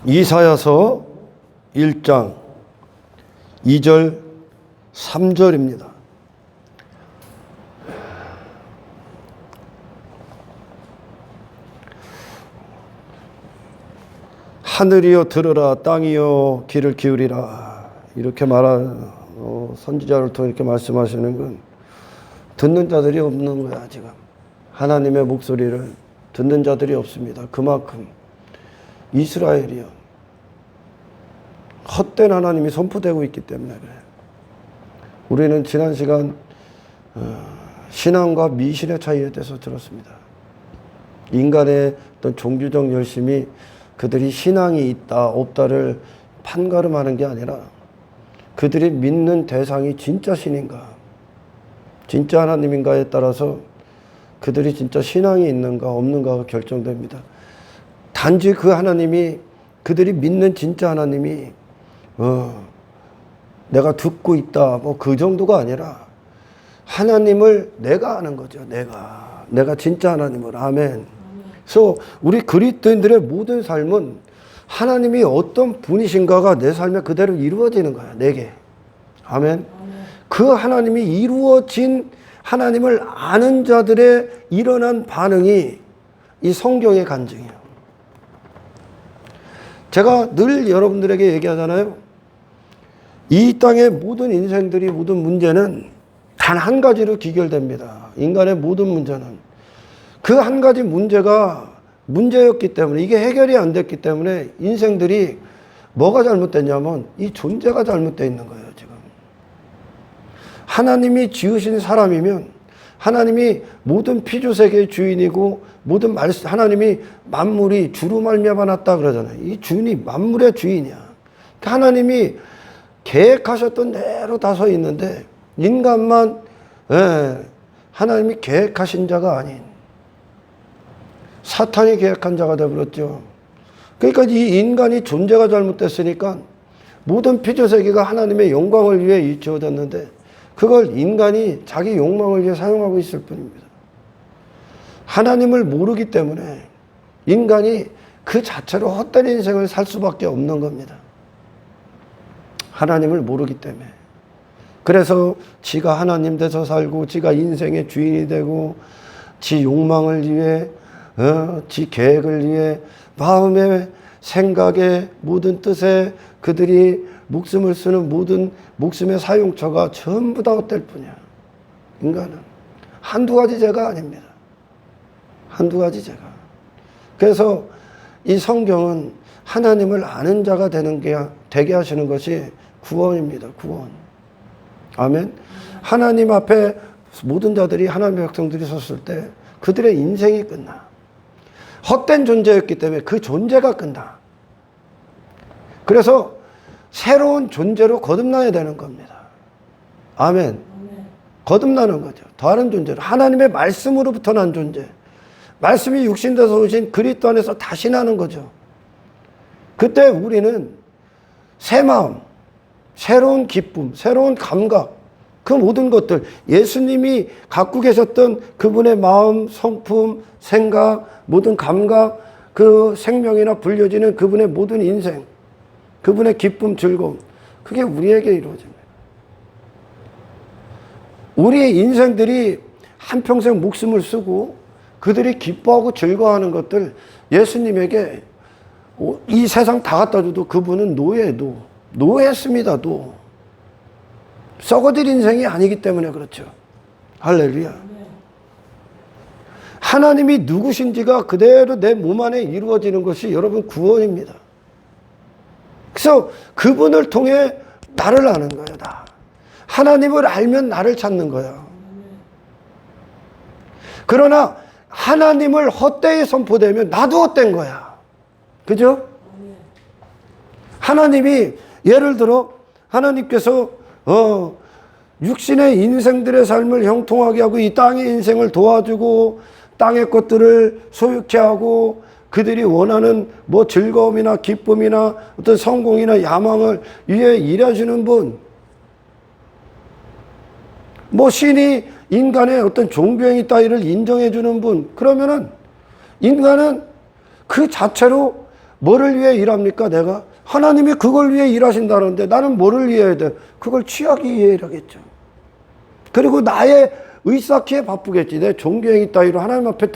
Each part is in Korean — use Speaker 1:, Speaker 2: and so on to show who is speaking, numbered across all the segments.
Speaker 1: 이사야서 1장 2절 3절입니다. 하늘이여 들으라, 땅이여 귀를 기울이라. 이렇게 말한 선지자를 통해 이렇게 말씀하시는 건 듣는 자들이 없는 거야. 지금 하나님의 목소리를 듣는 자들이 없습니다. 그만큼 이스라엘이요, 헛된 하나님이 선포되고 있기 때문에 그래요. 우리는 지난 시간 신앙과 미신의 차이에 대해서 들었습니다. 인간의 어떤 종교적 열심이 그들이 신앙이 있다 없다를 판가름하는 게 아니라 그들이 믿는 대상이 진짜 신인가, 진짜 하나님인가에 따라서 그들이 진짜 신앙이 있는가 없는가가 결정됩니다. 단지 그 하나님이, 그들이 믿는 진짜 하나님이 내가 듣고 있다 뭐 그 정도가 아니라 하나님을 내가 아는 거죠. 내가 진짜 하나님을. 아멘. 그래서 우리 그리스도인들의 모든 삶은 하나님이 어떤 분이신가가 내 삶에 그대로 이루어지는 거야. 내게. 아멘. 그 하나님이 이루어진 하나님을 아는 자들의 일어난 반응이 이 성경의 간증이에요. 제가 늘 여러분들에게 얘기하잖아요. 이 땅의 모든 인생들이, 모든 문제는 단 한 가지로 귀결됩니다. 인간의 모든 문제는 그 한 가지 문제가 문제였기 때문에, 이게 해결이 안 됐기 때문에 인생들이 뭐가 잘못됐냐면 이 존재가 잘못되어 있는 거예요. 지금 하나님이 지으신 사람이면 하나님이 모든 피조세계의 주인이고 모든 하나님이 만물이 주로 말미암아 났다 그러잖아요. 이 주인이 만물의 주인이야. 하나님이 계획하셨던 대로 다 서 있는데 인간만 하나님이 계획하신 자가 아닌 사탄이 계획한 자가 되어버렸죠. 그러니까 이 인간이 존재가 잘못됐으니까 모든 피조세계가 하나님의 영광을 위해 지어졌는데 그걸 인간이 자기 욕망을 위해 사용하고 있을 뿐입니다. 하나님을 모르기 때문에 인간이 그 자체로 헛된 인생을 살 수밖에 없는 겁니다. 하나님을 모르기 때문에. 그래서 지가 하나님 돼서 살고 지가 인생의 주인이 되고 지 욕망을 위해 지 계획을 위해 마음의 생각에 모든 뜻에 그들이 목숨을 쓰는 모든 목숨의 사용처가 전부 다 헛될 뿐이야. 인간은 한두 가지 죄가 아닙니다. 한두 가지 죄가. 그래서 이 성경은 하나님을 아는 자가 되게 하시는 것이 구원입니다. 구원. 아멘. 하나님 앞에 모든 자들이, 하나님의 백성들이 섰을 때 그들의 인생이 끝나. 헛된 존재였기 때문에 그 존재가 끝나. 그래서 새로운 존재로 거듭나야 되는 겁니다. 아멘. 거듭나는 거죠. 다른 존재로. 하나님의 말씀으로부터 난 존재. 말씀이 육신돼서 오신 그리스도 안에서 다시 나는 거죠. 그때 우리는 새 마음, 새로운 기쁨, 새로운 감각, 그 모든 것들, 예수님이 갖고 계셨던 그분의 마음, 성품, 생각, 모든 감각, 그 생명이나 불려지는 그분의 모든 인생, 그분의 기쁨, 즐거움, 그게 우리에게 이루어집니다. 우리의 인생들이 한평생 목숨을 쓰고 그들이 기뻐하고 즐거워하는 것들, 예수님에게 이 세상 다 갖다 줘도 그분은 노예했습니다. 썩어질 인생이 아니기 때문에 그렇죠. 할렐루야. 하나님이 누구신지가 그대로 내 몸 안에 이루어지는 것이 여러분 구원입니다. 그래서 그분을 통해 나를 아는 거예요. 하나님을 알면 나를 찾는 거야. 그러나 하나님을 헛되이 선포되면 나도 헛된 거야. 그죠? 하나님이 예를 들어 하나님께서 육신의 인생들의 삶을 형통하게 하고 이 땅의 인생을 도와주고 땅의 것들을 소유케 하고 그들이 원하는 뭐 즐거움이나 기쁨이나 어떤 성공이나 야망을 위해 일해주는 분, 뭐 신이 인간의 어떤 종교행위 따위를 인정해 주는 분, 그러면은 인간은 그 자체로 뭐를 위해 일합니까? 내가? 하나님이 그걸 위해 일하신다는데 나는 뭐를 위해 해야 돼? 그걸 취하기 위해 일하겠죠. 그리고 나의 의사키에 바쁘겠지. 내 종교행위 따위로 하나님 앞에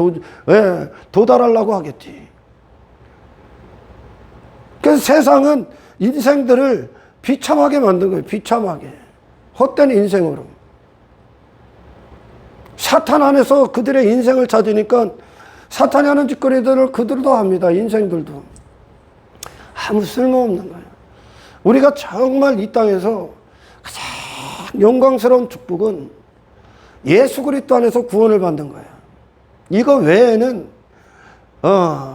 Speaker 1: 도달하려고 하겠지. 그래서 세상은 인생들을 비참하게 만든 거예요. 비참하게. 헛된 인생으로. 사탄 안에서 그들의 인생을 찾으니까 사탄이 하는 짓거리들을 그들도 합니다. 인생들도. 아무 쓸모없는 거예요. 우리가 정말 이 땅에서 가장 영광스러운 축복은 예수 그리스도 안에서 구원을 받는 거예요. 이거 외에는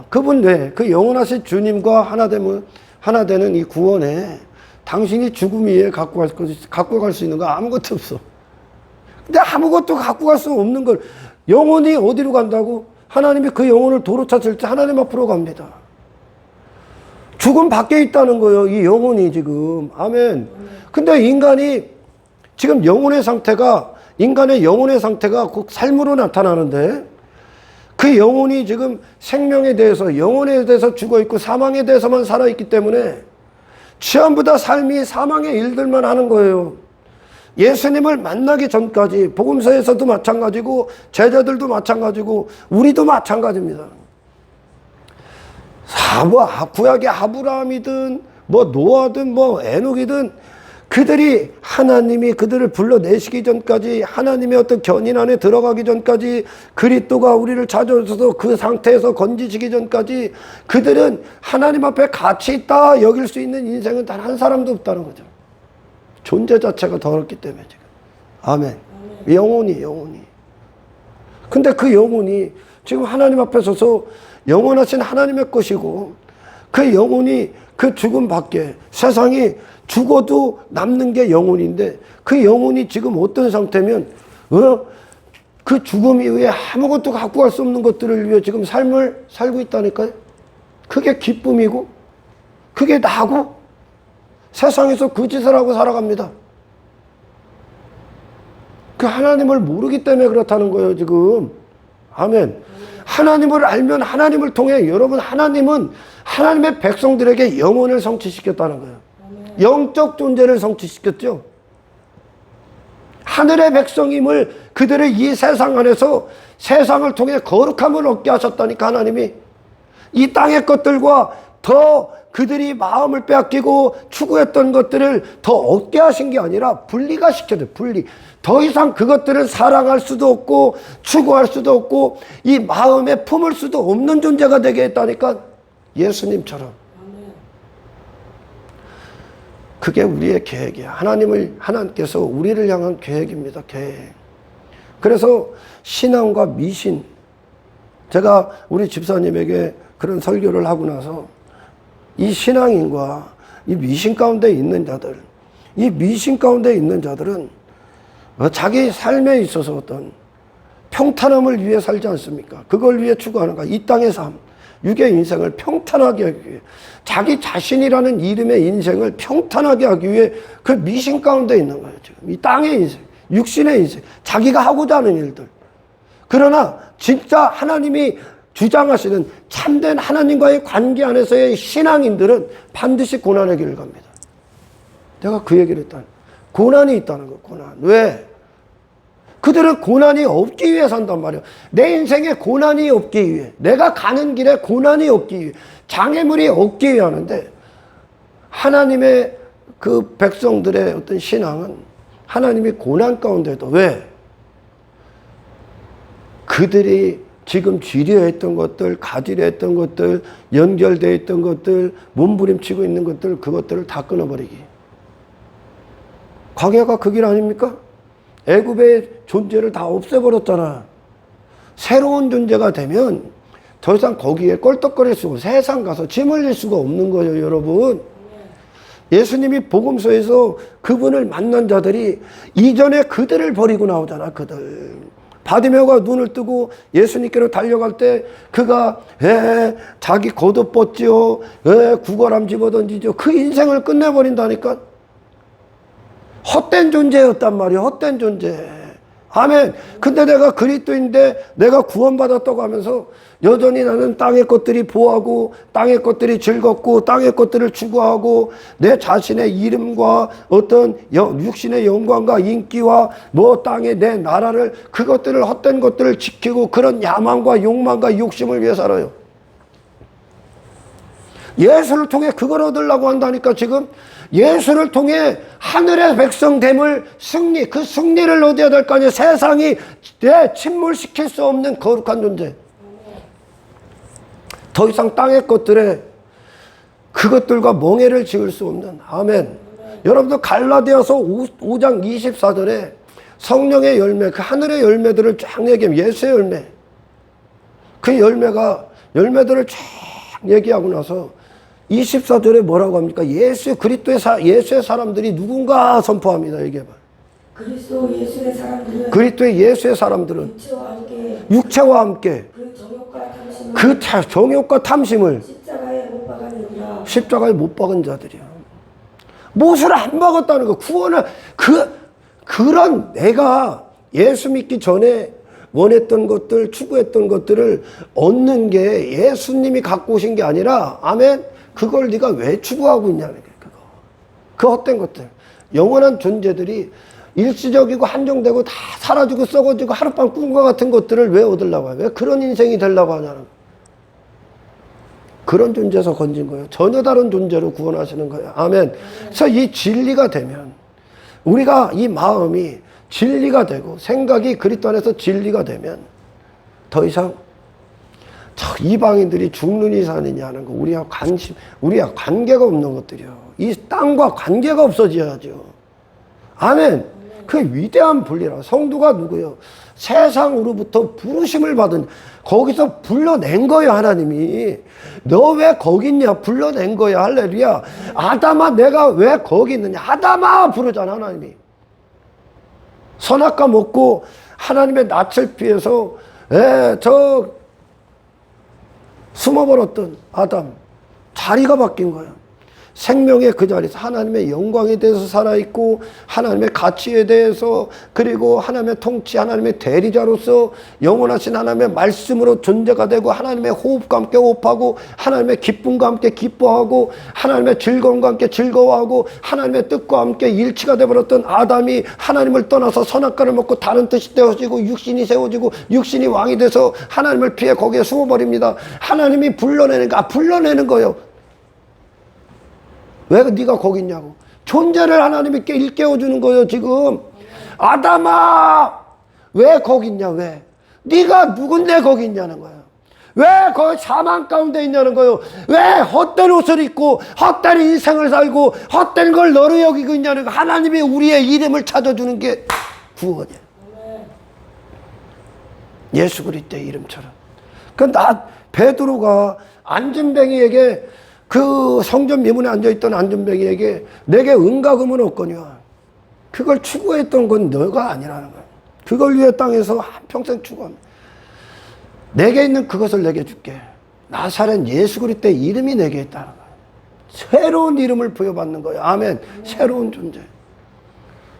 Speaker 1: 그분 외에 그 영원하신 주님과 하나 되는 이 구원에 당신이 죽음 위에 갖고 갈 수 있는 거 아무것도 없어. 근데 아무것도 갖고 갈 수 없는 걸 영혼이 어디로 간다고? 하나님이 그 영혼을 도로 찾을 때 하나님 앞으로 갑니다. 죽음 밖에 있다는 거예요. 이 영혼이 지금. 아멘. 근데 인간이 지금 인간의 영혼의 상태가 곧 삶으로 나타나는데 그 영혼이 지금 생명에 대해서 영혼에 대해서 죽어 있고 사망에 대해서만 살아 있기 때문에 전부 다 삶이 사망의 일들만 하는 거예요. 예수님을 만나기 전까지 복음서에서도 마찬가지고 제자들도 마찬가지고 우리도 마찬가지입니다. 구약의 아브라함이든 노아든 에녹이든 그들이 하나님이 그들을 불러내시기 전까지 하나님의 어떤 견인 안에 들어가기 전까지 그리스도가 우리를 찾아오셔서 그 상태에서 건지시기 전까지 그들은 하나님 앞에 가치 있다 여길 수 있는 인생은 단 한 사람도 없다는 거죠. 존재 자체가 더럽기 때문에 지금. 아멘. 영혼이. 근데 그 영혼이 지금 하나님 앞에 서서 영원하신 하나님의 것이고 그 영혼이 그 죽음 밖에 세상이 죽어도 남는 게 영혼인데 그 영혼이 지금 어떤 상태면 그 죽음 이후에 아무것도 갖고 갈 수 없는 것들을 위해 지금 삶을 살고 있다니까요. 그게 기쁨이고 그게 나고 세상에서 그 짓을 하고 살아갑니다. 그 하나님을 모르기 때문에 그렇다는 거예요 지금. 아멘. 하나님을 알면 하나님을 통해 여러분 하나님은 하나님의 백성들에게 영혼을 성취시켰다는 거예요. 영적 존재를 성취시켰죠. 하늘의 백성임을 그들의 이 세상 안에서 세상을 통해 거룩함을 얻게 하셨다니까 하나님이. 이 땅의 것들과 더 그들이 마음을 빼앗기고 추구했던 것들을 더 얻게 하신 게 아니라 분리가 시켜줘요. 분리. 더 이상 그것들을 사랑할 수도 없고 추구할 수도 없고 이 마음에 품을 수도 없는 존재가 되게 했다니까. 예수님처럼. 그게 우리의 계획이야. 하나님께서 우리를 향한 계획입니다. 계획. 그래서 신앙과 미신. 제가 우리 집사님에게 그런 설교를 하고 나서 이 신앙인과 이 미신 가운데 있는 자들, 이 미신 가운데 있는 자들은 자기 삶에 있어서 어떤 평탄함을 위해 살지 않습니까? 그걸 위해 추구하는 거야. 이 땅의 삶, 육의 인생을 평탄하게 하기 위해, 자기 자신이라는 이름의 인생을 평탄하게 하기 위해 그 미신 가운데 있는 거예요. 지금 이 땅의 인생, 육신의 인생, 자기가 하고자 하는 일들. 그러나 진짜 하나님이 주장하시는 참된 하나님과의 관계 안에서의 신앙인들은 반드시 고난의 길을 갑니다. 내가 그 얘기를 했다. 고난이 있다는 거예요. 고난. 왜? 그들은 고난이 없기 위해 산단 말이에요. 내 인생에 고난이 없기 위해, 내가 가는 길에 고난이 없기 위해, 장애물이 없기 위해 하는데 하나님의 그 백성들의 어떤 신앙은 하나님이 고난 가운데도 왜? 그들이 지금 쥐려했던 것들, 가지려했던 것들, 연결되어 있던 것들, 몸부림치고 있는 것들, 그것들을 다 끊어버리기. 광야가 그 길 아닙니까? 애굽의 존재를 다 없애버렸잖아. 새로운 존재가 되면 더 이상 거기에 껄떡거릴 수가, 세상 가서 짐 흘릴 수가 없는 거예요, 여러분. 예수님이 복음서에서 그분을 만난 자들이 이전에 그들을 버리고 나오잖아, 그들. 바디메오가 눈을 뜨고 예수님께로 달려갈 때 그가 자기 겉옷 벗지요, 구걸함 집어던지죠. 그 인생을 끝내버린다니까. 헛된 존재였단 말이에요. 헛된 존재. 아멘. 근데 내가 그리스도인데 내가 구원받았다고 하면서 여전히 나는 땅의 것들이 보하고 땅의 것들이 즐겁고 땅의 것들을 추구하고 내 자신의 이름과 어떤 육신의 영광과 인기와 뭐 땅의 내 나라를 그것들을 헛된 것들을 지키고 그런 야망과 욕망과 욕심을 위해 살아요. 예수를 통해 그걸 얻으려고 한다니까. 지금 예수를 통해 하늘의 백성됨을 승리, 그 승리를 얻어야 될 거 아니에요. 세상이 내 침몰시킬 수 없는 거룩한 존재. 더 이상 땅의 것들에 그것들과 멍해를 지을 수 없는. 아멘. 여러분들 갈라디아서 5장 24절에 성령의 열매, 그 하늘의 열매들을 쫙 얘기하면 예수의 열매, 그 열매들을 쫙 얘기하고 나서 24절에 뭐라고 합니까? 예수의 사람들이 누군가 선포합니다. 얘기해봐.
Speaker 2: 그리스도의 예수의 사람들은
Speaker 1: 육체와 함께 그 정욕과 탐심을 십자가에 못 박은 자들이야. 못을 안 박았다는 거. 구원을 그런 내가 예수 믿기 전에 원했던 것들, 추구했던 것들을 얻는 게 예수님이 갖고 오신 게 아니라, 아멘, 그걸 네가 왜 추구하고 있냐는 거야. 그 헛된 것들. 영원한 존재들이 일시적이고 한정되고 다 사라지고 썩어지고 하룻밤 꿈과 같은 것들을 왜 얻으려고 해요? 왜 그런 인생이 되려고 하냐는 거야. 그런 존재에서 건진 거예요. 전혀 다른 존재로 구원하시는 거예요. 아멘. 그래서 이 진리가 되면, 우리가 이 마음이 진리가 되고 생각이 그리스도 안에서 진리가 되면 더 이상 저 이방인들이 죽느니 사느냐 하는 거 우리가 관계가 없는 것들이요. 이 땅과 관계가 없어져야죠. 아멘. 그 위대한 분리라. 성도가 누구요? 세상으로부터 부르심을 받은, 거기서 불러낸 거예요. 하나님이 너 왜 거기 있냐 불러낸 거야. 할렐루야. 아담아 내가 왜 거기 있느냐. 아담아 부르잖아. 하나님이 선악과 먹고 하나님의 낯을 피해서 숨어버렸던 아담 자리가 바뀐 거예요. 생명의 그 자리에서 하나님의 영광에 대해서 살아있고 하나님의 가치에 대해서, 그리고 하나님의 통치, 하나님의 대리자로서 영원하신 하나님의 말씀으로 존재가 되고 하나님의 호흡과 함께 호흡하고 하나님의 기쁨과 함께 기뻐하고 하나님의 즐거움과 함께 즐거워하고 하나님의 뜻과 함께 일치가 되어버렸던 아담이 하나님을 떠나서 선악과를 먹고 다른 뜻이 되어지고 육신이 세워지고 육신이 왕이 돼서 하나님을 피해 거기에 숨어버립니다. 하나님이 불러내는 거예요. 왜 네가 거기 있냐고. 존재를 하나님이 일깨워주는 거예요. 지금 아담아 왜 거기 있냐. 왜 네가 누군데 거기 있냐는 거예요. 왜 거기 사망 가운데 있냐는 거예요. 왜 헛된 옷을 입고 헛된 인생을 살고 헛된 걸 너로 여기고 있냐는 거예요. 하나님이 우리의 이름을 찾아주는 게 구원이에요. 예수 그리스도의 이름처럼. 베드로가 안진뱅이에게, 그 성전 미문에 앉아있던 안전뱅이에게 내게 은과 금은 없거니와, 그걸 추구했던 건 너가 아니라는 거야. 그걸 위해 땅에서 한평생 추구합니다. 내게 있는 그것을 내게 줄게. 나사렛 예수 그리스도의 이름이 내게 있다는 거야. 새로운 이름을 부여받는 거야. 아멘. 새로운 존재.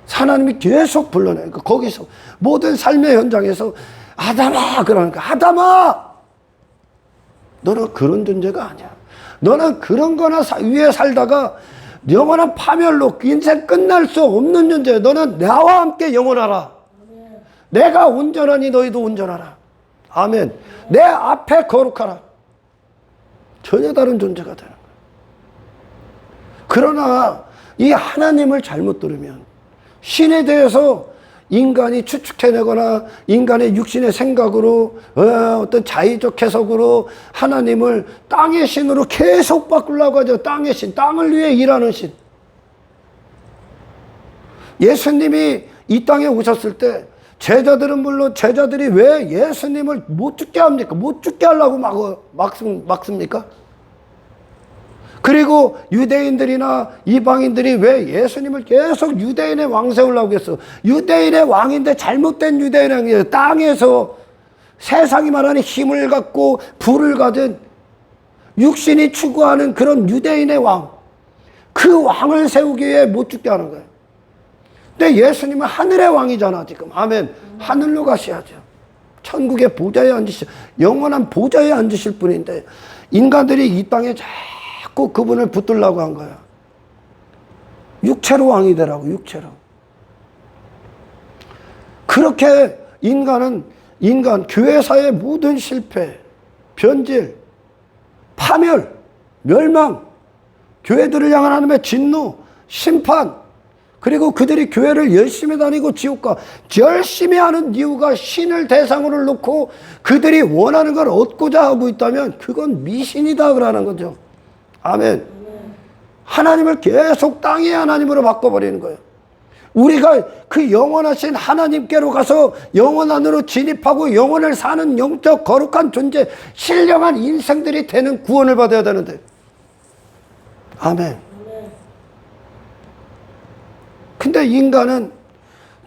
Speaker 1: 하나님이 계속 불러내니까 거기서 모든 삶의 현장에서 아담아 그러는 거야. 아담아 너는 그런 존재가 아니야. 너는 그런 거나 위에 살다가 영원한 파멸로 인생 끝날 수 없는 존재야. 너는 나와 함께 영원하라. 내가 온전하니 너희도 온전하라. 아멘. 내 앞에 거룩하라. 전혀 다른 존재가 되는 거야. 그러나 이 하나님을 잘못 들으면 신에 대해서 인간이 추측해내거나 인간의 육신의 생각으로 어떤 자의적 해석으로 하나님을 땅의 신으로 계속 바꾸려고 하죠. 땅의 신, 땅을 위해 일하는 신. 예수님이 이 땅에 오셨을 때 제자들은 물론 제자들이 왜 예수님을 못 죽게 합니까? 못 죽게 하려고 막습니까? 그리고 유대인들이나 이방인들이 왜 예수님을 계속 유대인의 왕 세우려고 했어? 유대인의 왕인데 잘못된 유대인의 왕이에요. 땅에서 세상이 말하는 힘을 갖고 부를 가진 육신이 추구하는 그런 유대인의 왕, 그 왕을 세우기 위해 못 죽게 하는 거예요. 근데 예수님은 하늘의 왕이잖아 지금. 아멘. 하늘로 가셔야죠. 천국의 보좌에 앉으실, 영원한 보좌에 앉으실 분인데 인간들이 이 땅에 자꾸 그분을 붙들려고 한 거야. 육체로 왕이 되라고, 육체로. 그렇게 인간, 교회사의 모든 실패, 변질, 파멸, 멸망, 교회들을 향한 하나님의 진노, 심판, 그리고 그들이 교회를 열심히 다니고 지옥가 열심히 하는 이유가 신을 대상으로 놓고 그들이 원하는 걸 얻고자 하고 있다면 그건 미신이다 그러는 거죠. 아멘. 하나님을 계속 땅의 하나님으로 바꿔버리는 거예요. 우리가 그 영원하신 하나님께로 가서 영원 안으로 진입하고 영원을 사는 영적 거룩한 존재, 신령한 인생들이 되는 구원을 받아야 되는데. 아멘. 근데 인간은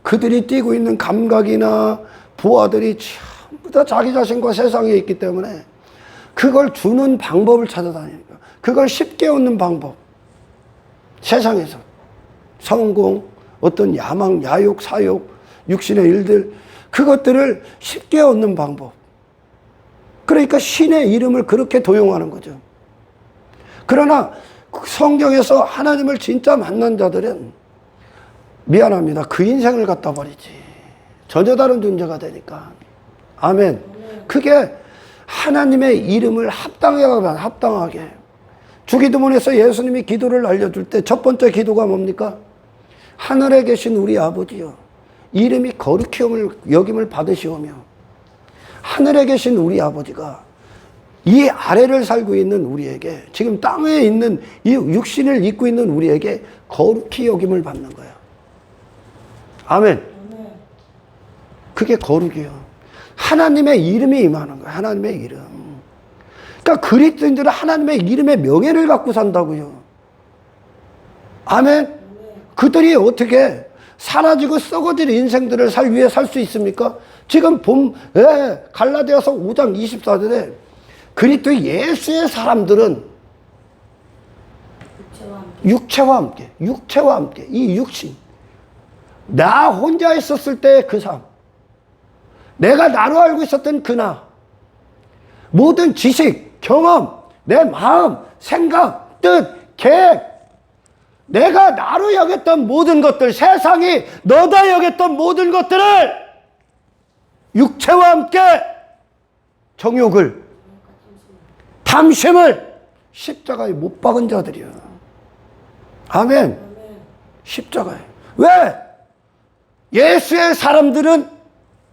Speaker 1: 그들이 띠고 있는 감각이나 부하들이 전부 다 자기 자신과 세상에 있기 때문에 그걸 주는 방법을 찾아다니니까, 그걸 쉽게 얻는 방법, 세상에서 성공, 어떤 야망, 야욕, 사욕, 육신의 일들, 그것들을 쉽게 얻는 방법. 그러니까 신의 이름을 그렇게 도용하는 거죠. 그러나 성경에서 하나님을 진짜 만난 자들은 미안합니다, 그 인생을 갖다 버리지. 전혀 다른 존재가 되니까. 아멘. 그게 하나님의 이름을 합당하게. 주기도문에서 예수님이 기도를 알려줄 때 첫 번째 기도가 뭡니까? 하늘에 계신 우리 아버지여, 이름이 거룩히 여김을 받으시오며, 하늘에 계신 우리 아버지가 이 아래를 살고 있는 우리에게, 지금 땅에 있는 이 육신을 입고 있는 우리에게 거룩히 여김을 받는 거야. 아멘. 그게 거룩이요. 하나님의 이름이 임하는 거야. 하나님의 이름. 그러니까 그리스도인들은 하나님의 이름의 명예를 갖고 산다고요. 아멘. 그들이 어떻게 사라지고 썩어질 인생들을 위해 살 수 있습니까? 지금 갈라디아서 5장 24절에 그리스도 예수의 사람들은 육체와 함께 이 육신, 나 혼자 있었을 때 그 삶, 내가 나로 알고 있었던 그 나, 모든 지식, 경험, 내 마음, 생각, 뜻, 계획, 내가 나로 여겼던 모든 것들, 세상이 너다 여겼던 모든 것들을 육체와 함께 정욕을, 탐심을 십자가에 못 박은 자들이야. 아멘. 십자가에. 왜? 예수의 사람들은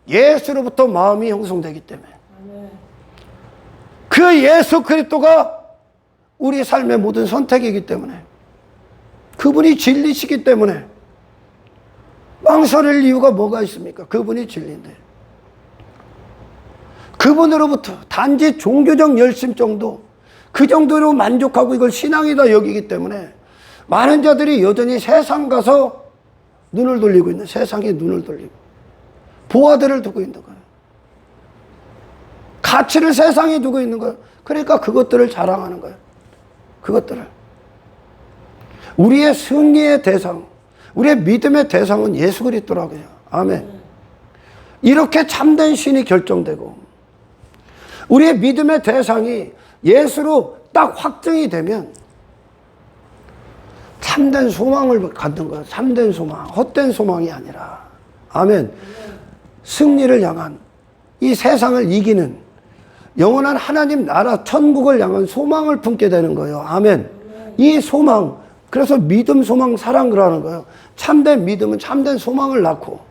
Speaker 1: 예수로부터 마음이 형성되기 때문에. 그 예수 그리스도가 우리 삶의 모든 선택이기 때문에, 그분이 진리시기 때문에 망설일 이유가 뭐가 있습니까? 그분이 진리인데. 그분으로부터 단지 종교적 열심 정도, 그 정도로 만족하고 이걸 신앙이다 여기기 때문에 많은 자들이 여전히 세상 가서 눈을 돌리고 있는, 세상에 눈을 돌리고 보아들을 두고 있는 거예요. 가치를 세상에 두고 있는 거예요. 그러니까 그것들을 자랑하는 거예요. 그것들을. 우리의 승리의 대상, 우리의 믿음의 대상은 예수 그리스도라고요. 아멘. 이렇게 참된 신이 결정되고 우리의 믿음의 대상이 예수로 딱 확정이 되면 참된 소망을 갖는 거예요. 참된 소망, 헛된 소망이 아니라. 아멘. 승리를 향한, 이 세상을 이기는 영원한 하나님 나라 천국을 향한 소망을 품게 되는 거예요. 아멘. 이 소망, 그래서 믿음, 소망, 사랑 그러는 거예요. 참된 믿음은 참된 소망을 낳고,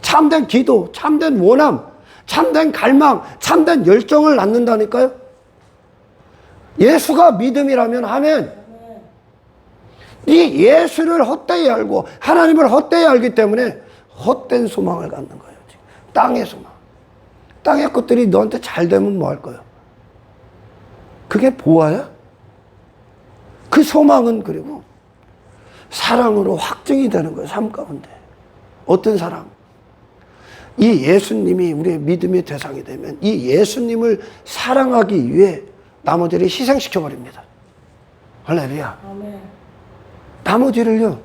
Speaker 1: 참된 기도, 참된 원함, 참된 갈망, 참된 열정을 낳는다니까요. 예수가 믿음이라면, 아멘. 이 예수를 헛되이 알고 하나님을 헛되이 알기 때문에 헛된 소망을 갖는 거예요. 지금. 땅의 소망. 땅의 것들이 너한테 잘 되면 뭐 할 거예요? 그게 보아야? 그 소망은 그리고 사랑으로 확증이 되는 거예요. 삶 가운데. 어떤 사랑? 이 예수님이 우리의 믿음의 대상이 되면 이 예수님을 사랑하기 위해 나머지를 희생시켜버립니다. 할렐루야.
Speaker 2: 아멘.
Speaker 1: 나머지를요.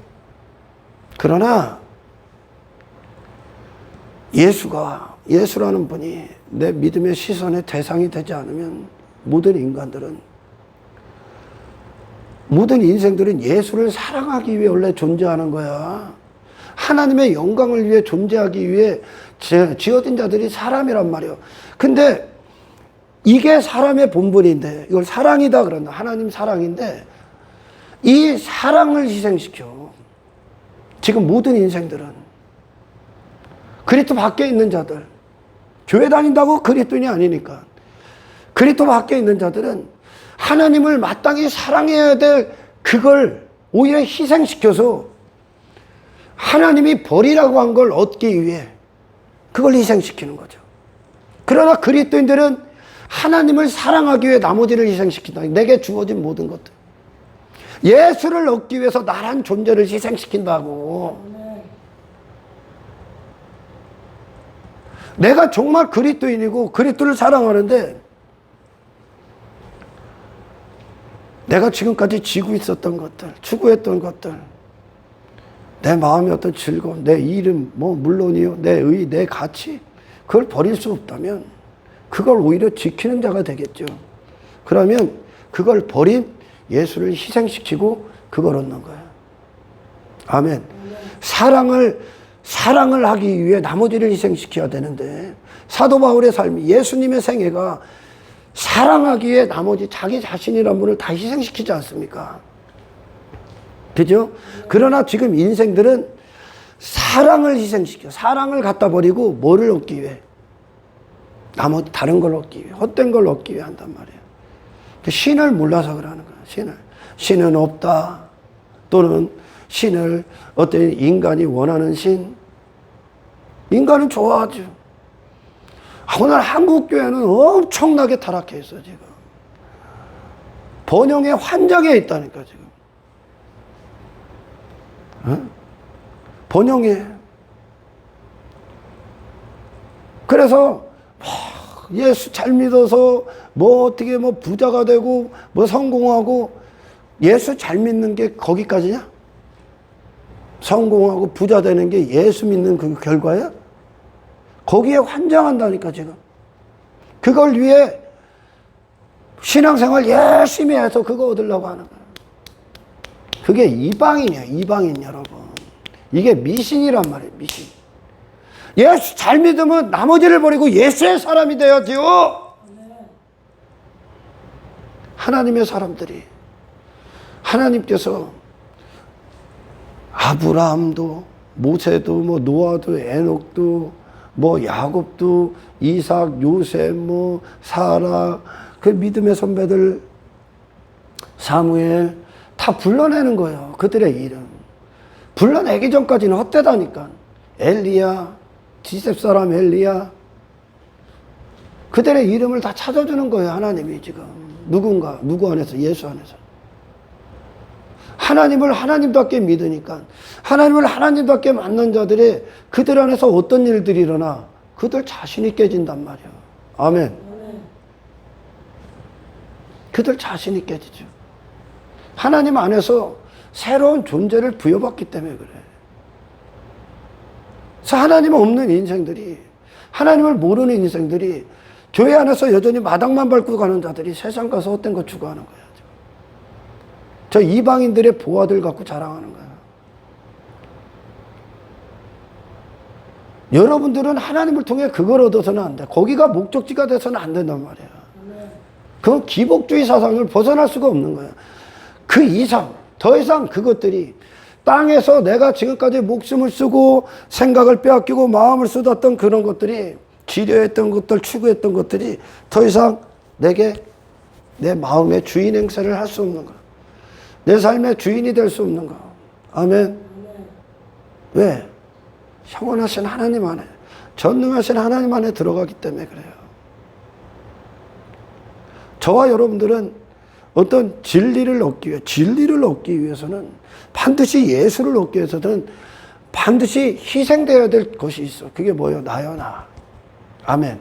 Speaker 1: 그러나 예수라는 분이 내 믿음의 시선의 대상이 되지 않으면 모든 인생들은 예수를 사랑하기 위해 원래 존재하는 거야. 하나님의 영광을 위해 존재하기 위해 지어진 자들이 사람이란 말이에요. 근데 이게 사람의 본분인데, 이걸 사랑이다 그런다. 하나님 사랑인데, 이 사랑을 희생시켜. 지금 모든 인생들은. 그리스도 밖에 있는 자들. 교회 다닌다고 그리스도인이 아니니까. 그리스도 밖에 있는 자들은 하나님을 마땅히 사랑해야 될 그걸 오히려 희생시켜서 하나님이 버리라고 한 걸 얻기 위해 그걸 희생시키는 거죠. 그러나 그리스도인들은 하나님을 사랑하기 위해 나머지를 희생시킨다. 내게 주어진 모든 것들. 예수를 얻기 위해서 나란 존재를 희생시킨다고. 내가 정말 그리스도인이고 그리스도를 사랑하는데 내가 지금까지 지고 있었던 것들, 추구했던 것들, 내 마음의 어떤 즐거움, 내 이름, 물론이요, 내 의, 내 가치, 그걸 버릴 수 없다면 그걸 오히려 지키는 자가 되겠죠. 그러면 그걸 버린 예수를 희생시키고 그걸 얻는 거예요. 아멘. 사랑을 하기 위해 나머지를 희생시켜야 되는데 사도 바울의 삶이 예수님의 생애가 사랑하기 위해 나머지 자기 자신이란 분을 다 희생시키지 않습니까? 그죠? 그러나 지금 인생들은 사랑을 희생시켜. 사랑을 갖다 버리고 뭐를 얻기 위해? 나머지 다른 걸 얻기 위해. 헛된 걸 얻기 위해 한단 말이에요. 신을 몰라서 그러는 거예요. 신은 없다. 또는 신을 어떤 인간이 원하는 신. 인간은 좋아하죠. 오늘 한국교회는 엄청나게 타락해 있어 지금. 번영의 환장에 있다니까 지금. 번영에. 그래서 예수 잘 믿어서 어떻게 부자가 되고 성공하고 예수 잘 믿는 게 거기까지냐? 성공하고 부자 되는 게 예수 믿는 그 결과야? 거기에 환장한다니까 지금. 그걸 위해 신앙생활 열심히 해서 그거 얻으려고 하는 거야. 그게 이방인이야, 이방인 여러분. 이게 미신이란 말이에요, 미신. 예수 잘 믿으면 나머지를 버리고 예수의 사람이 되어야지요. 하나님의 사람들이, 하나님께서 아브라함도, 모세도, 노아도, 에녹도, 야곱도, 이삭, 요셉, 사라, 그 믿음의 선배들, 사무엘, 다 불러내는 거예요. 그들의 이름. 불러내기 전까지는 헛되다니까. 엘리야, 지셉 사람 엘리야. 그들의 이름을 다 찾아주는 거예요. 하나님이 지금. 누구 안에서? 예수 안에서. 하나님을 하나님답게 믿으니까. 하나님을 하나님답게 만난 자들이 그들 안에서 어떤 일들이 일어나? 그들 자신이 깨진단 말이야. 아멘. 그들 자신이 깨지죠. 하나님 안에서 새로운 존재를 부여받기 때문에 그래. 그래서 하나님 없는 인생들이, 하나님을 모르는 인생들이 교회 안에서 여전히 마당만 밟고 가는 자들이 세상 가서 헛된 거 추구하는 거야. 저 이방인들의 보아들 갖고 자랑하는 거야. 여러분들은 하나님을 통해 그걸 얻어서는 안 돼. 거기가 목적지가 돼서는 안 된단 말이야. 그건 기복주의 사상을 벗어날 수가 없는 거야. 그 이상, 더 이상 그것들이 땅에서 내가 지금까지 목숨을 쓰고 생각을 빼앗기고 마음을 쏟았던 그런 것들이, 지려했던 것들, 추구했던 것들이 더 이상 내게 내 마음의 주인 행세를 할 수 없는 거야. 내 삶의 주인이 될 수 없는 거. 아멘. 왜? 영원하신 하나님 안에, 전능하신 하나님 안에 들어가기 때문에 그래요. 저와 여러분들은 어떤 진리를 얻기 위해서는 반드시 예수를 얻기 위해서는 반드시 희생되어야 될 것이 있어. 그게 뭐예요? 나요, 나. 아멘.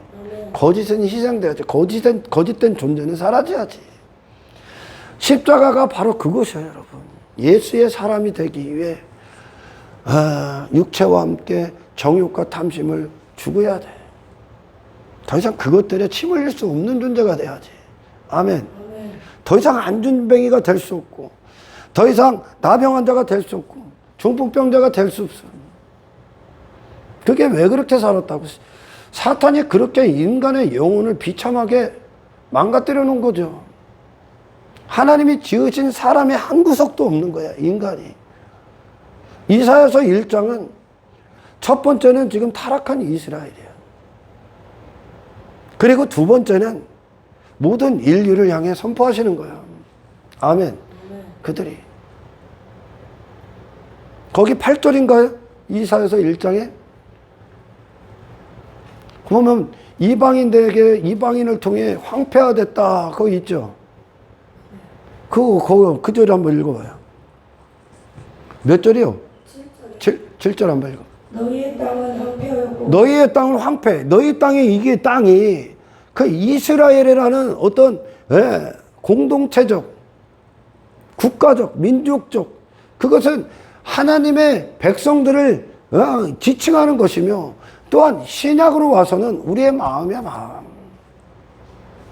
Speaker 1: 거짓은 희생돼야지. 거짓된 존재는 사라져야지. 십자가가 바로 그것이에요, 여러분. 예수의 사람이 되기 위해 육체와 함께 정욕과 탐심을 죽어야 돼. 더 이상 그것들에 침 흘릴 수 없는 존재가 돼야지. 아멘. 더 이상 안준뱅이가 될 수 없고, 더 이상 나병 환자가 될 수 없고, 중풍병자가 될 수 없어. 그게 왜 그렇게 살았다고? 사탄이 그렇게 인간의 영혼을 비참하게 망가뜨려 놓은 거죠. 하나님이 지으신 사람의 한 구석도 없는 거야, 인간이. 이사야서 1장은 첫 번째는 지금 타락한 이스라엘이에요. 그리고 두 번째는 모든 인류를 향해 선포하시는 거예요. 아멘. 그들이. 거기 8절인가요? 이사야서 1장에? 그러면 이방인을 통해 황폐화됐다. 그거 있죠? 그 절 한번 읽어봐요. 몇 절이요? 7절 한번 읽어.
Speaker 2: 너희의 땅은 황폐하였고
Speaker 1: 너희의 땅은 황폐. 너희 땅이 이게 땅이 그 이스라엘이라는 어떤 공동체적, 국가적, 민족적 그것은 하나님의 백성들을 지칭하는 것이며 또한 신약으로 와서는 우리의 마음이야, 마음.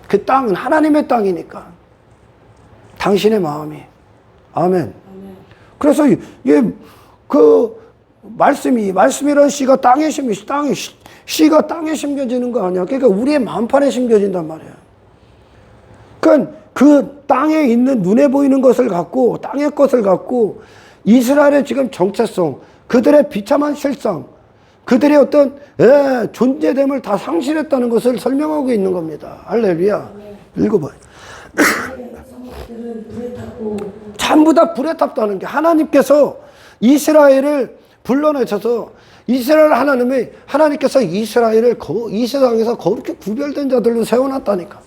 Speaker 1: 그 땅은 하나님의 땅이니까 당신의 마음이. 아멘. 그래서 말씀이란 씨가 씨가 땅에 심겨지는 거 아니야. 그러니까 우리의 마음판에 심겨진단 말이야. 그러니까 그 땅에 있는 눈에 보이는 것을 갖고 땅의 것을 갖고 이스라엘의 지금 정체성, 그들의 비참한 실상, 그들의 어떤 존재됨을 다 상실했다는 것을 설명하고 있는 겁니다. 할렐루야. 읽어봐요.
Speaker 2: 성읍들은 불에 탔고
Speaker 1: 전부 다 불에 탔다는 게 하나님께서 이스라엘을 불러내셔서 하나님께서 이스라엘을 이 세상에서 거룩히 구별된 자들로 세워놨다니까.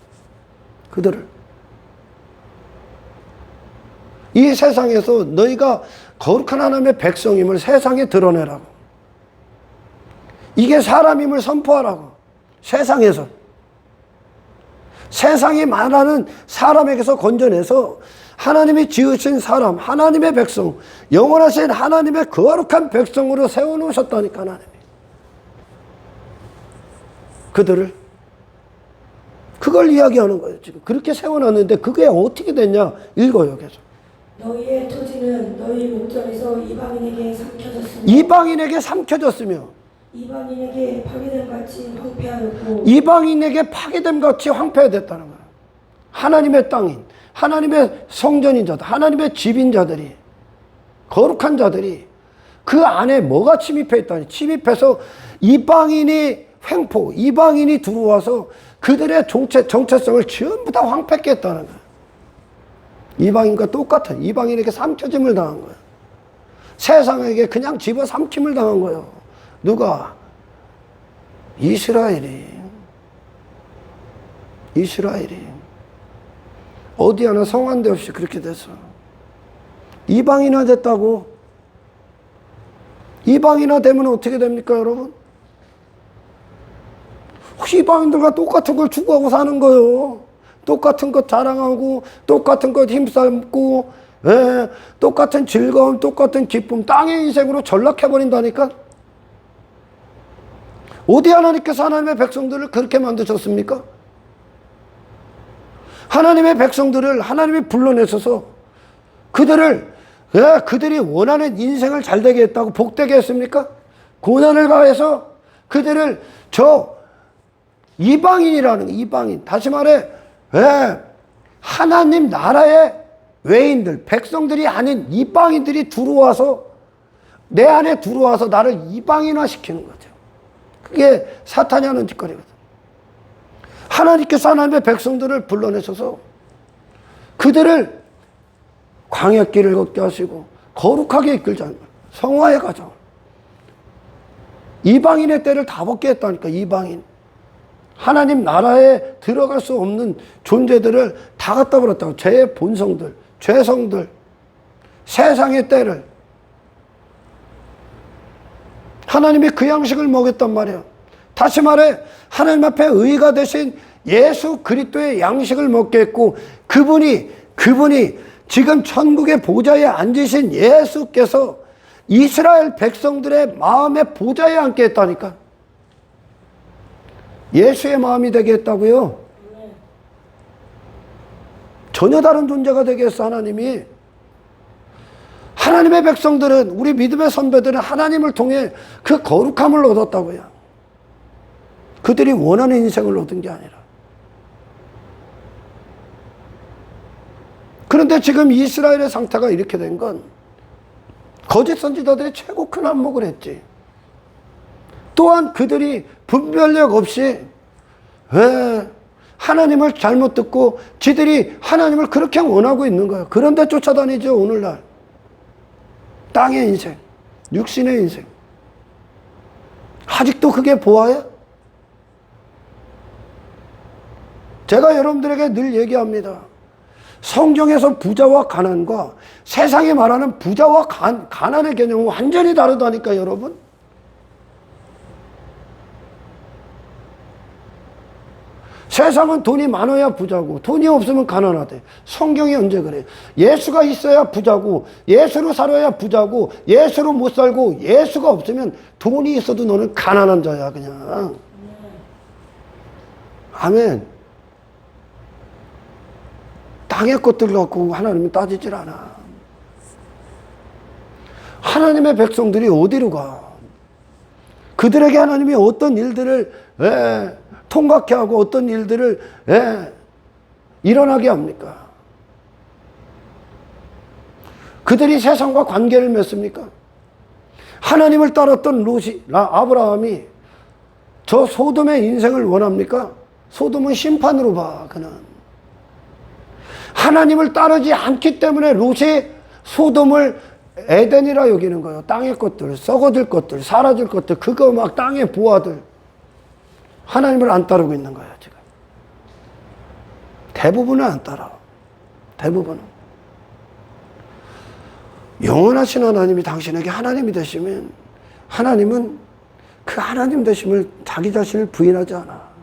Speaker 1: 그들을. 이 세상에서 너희가 거룩한 하나님의 백성임을 세상에 드러내라고. 이게 사람임을 선포하라고. 세상에서. 세상이 말하는 사람에게서 건져내서 하나님이 지으신 사람, 하나님의 백성, 영원하신 하나님의 거룩한 백성으로 세워놓으셨다니까, 하나님이. 그들을. 그걸 이야기하는 거예요, 지금. 그렇게 세워놨는데 그게 어떻게 됐냐? 읽어요, 계속.
Speaker 2: 너희의 토지는 너희 목전에서 이방인에게 삼켜졌으며
Speaker 1: 이방인에게 삼켜졌으며
Speaker 2: 이방인에게 파괴됨 같이 황폐하였고
Speaker 1: 이방인에게 파괴됨 같이 황폐됐다는 거예요. 하나님의 땅인, 하나님의 성전인 자들, 하나님의 집인 자들이, 거룩한 자들이 그 안에 뭐가 침입해 있다니? 침입해서 이방인이 횡포, 이방인이 들어와서 그들의 정체성을 전부 다 황폐케 했다는 거예요. 이방인과 똑같아. 이방인에게 삼켜짐을 당한 거예요. 세상에게 그냥 집어 삼킴을 당한 거예요. 누가? 이스라엘이. 어디 하나 성한데 없이 그렇게 됐어. 이방인화 됐다고. 이방인화 되면 어떻게 됩니까, 여러분? 이방인들과 똑같은 걸 추구하고 사는 거예요. 똑같은 것 자랑하고, 똑같은 것 힘싸고, 똑같은 즐거움, 똑같은 기쁨, 땅의 인생으로 전락해버린다니까? 어디 하나님께서 하나님의 백성들을 그렇게 만드셨습니까? 하나님의 백성들을 하나님이 불러내셔서 그들이 원하는 인생을 잘되게 했다고 복되게 했습니까? 고난을 가해서 그들을 이방인이라는 이방인, 다시 말해 하나님 나라의 외인들, 백성들이 아닌 이방인들이 들어와서 내 안에 들어와서 나를 이방인화 시키는 거죠. 그게 사탄이 하는 짓거리거든. 하나님께서 하나님의 백성들을 불러내셔서 그들을 광야길을 걷게 하시고 거룩하게 이끌자는 거예요. 성화의 과정. 이방인의 때를 다 벗게 했다니까. 이방인. 하나님 나라에 들어갈 수 없는 존재들을 다 갖다 버렸다고. 죄의 본성들, 죄성들, 세상의 때를. 하나님이 그 양식을 먹였단 말이에요. 다시 말해 하나님 앞에 의가 되신 예수 그리스도의 양식을 먹게 했고, 그분이 지금 천국의 보좌에 앉으신 예수께서 이스라엘 백성들의 마음의 보좌에 앉게 했다니까. 예수의 마음이 되게 했다고요. 전혀 다른 존재가 되게 했어, 하나님이. 하나님의 백성들은, 우리 믿음의 선배들은 하나님을 통해 그 거룩함을 얻었다고요. 그들이 원하는 인생을 얻은 게 아니라. 그런데 지금 이스라엘의 상태가 이렇게 된 건 거짓 선지자들이 최고 큰 안목을 했지. 또한 그들이 분별력 없이 하나님을 잘못 듣고 지들이 하나님을 그렇게 원하고 있는 거예요. 그런데 쫓아다니죠, 오늘날. 땅의 인생, 육신의 인생. 아직도 그게 보아요? 제가 여러분들에게 늘 얘기합니다. 성경에서 부자와 가난과 세상이 말하는 부자와 가난의 개념은 완전히 다르다니까, 여러분. 세상은 돈이 많아야 부자고 돈이 없으면 가난하대. 성경이 언제 그래? 예수가 있어야 부자고 예수로 살아야 부자고 예수로 못 살고 예수가 없으면 돈이 있어도 너는 가난한 자야, 그냥. 아멘. 땅의 것들 갖고 하나님은 따지질 않아. 하나님의 백성들이 어디로 가? 그들에게 하나님이 어떤 일들을 통각해 하고 어떤 일들을 일어나게 합니까? 그들이 세상과 관계를 맺습니까? 하나님을 따랐던 아브라함이 저 소돔의 인생을 원합니까? 소돔은 심판으로 봐, 그는. 하나님을 따르지 않기 때문에 롯이 소돔을 에덴이라 여기는 거예요. 땅의 것들, 썩어질 것들, 사라질 것들, 그거 막 땅의 부하들. 하나님을 안 따르고 있는 거예요, 지금. 대부분은 안 따라. 대부분은. 영원하신 하나님이 당신에게 하나님이 되시면 하나님은 그 하나님 되심을 자기 자신을 부인하지 않아.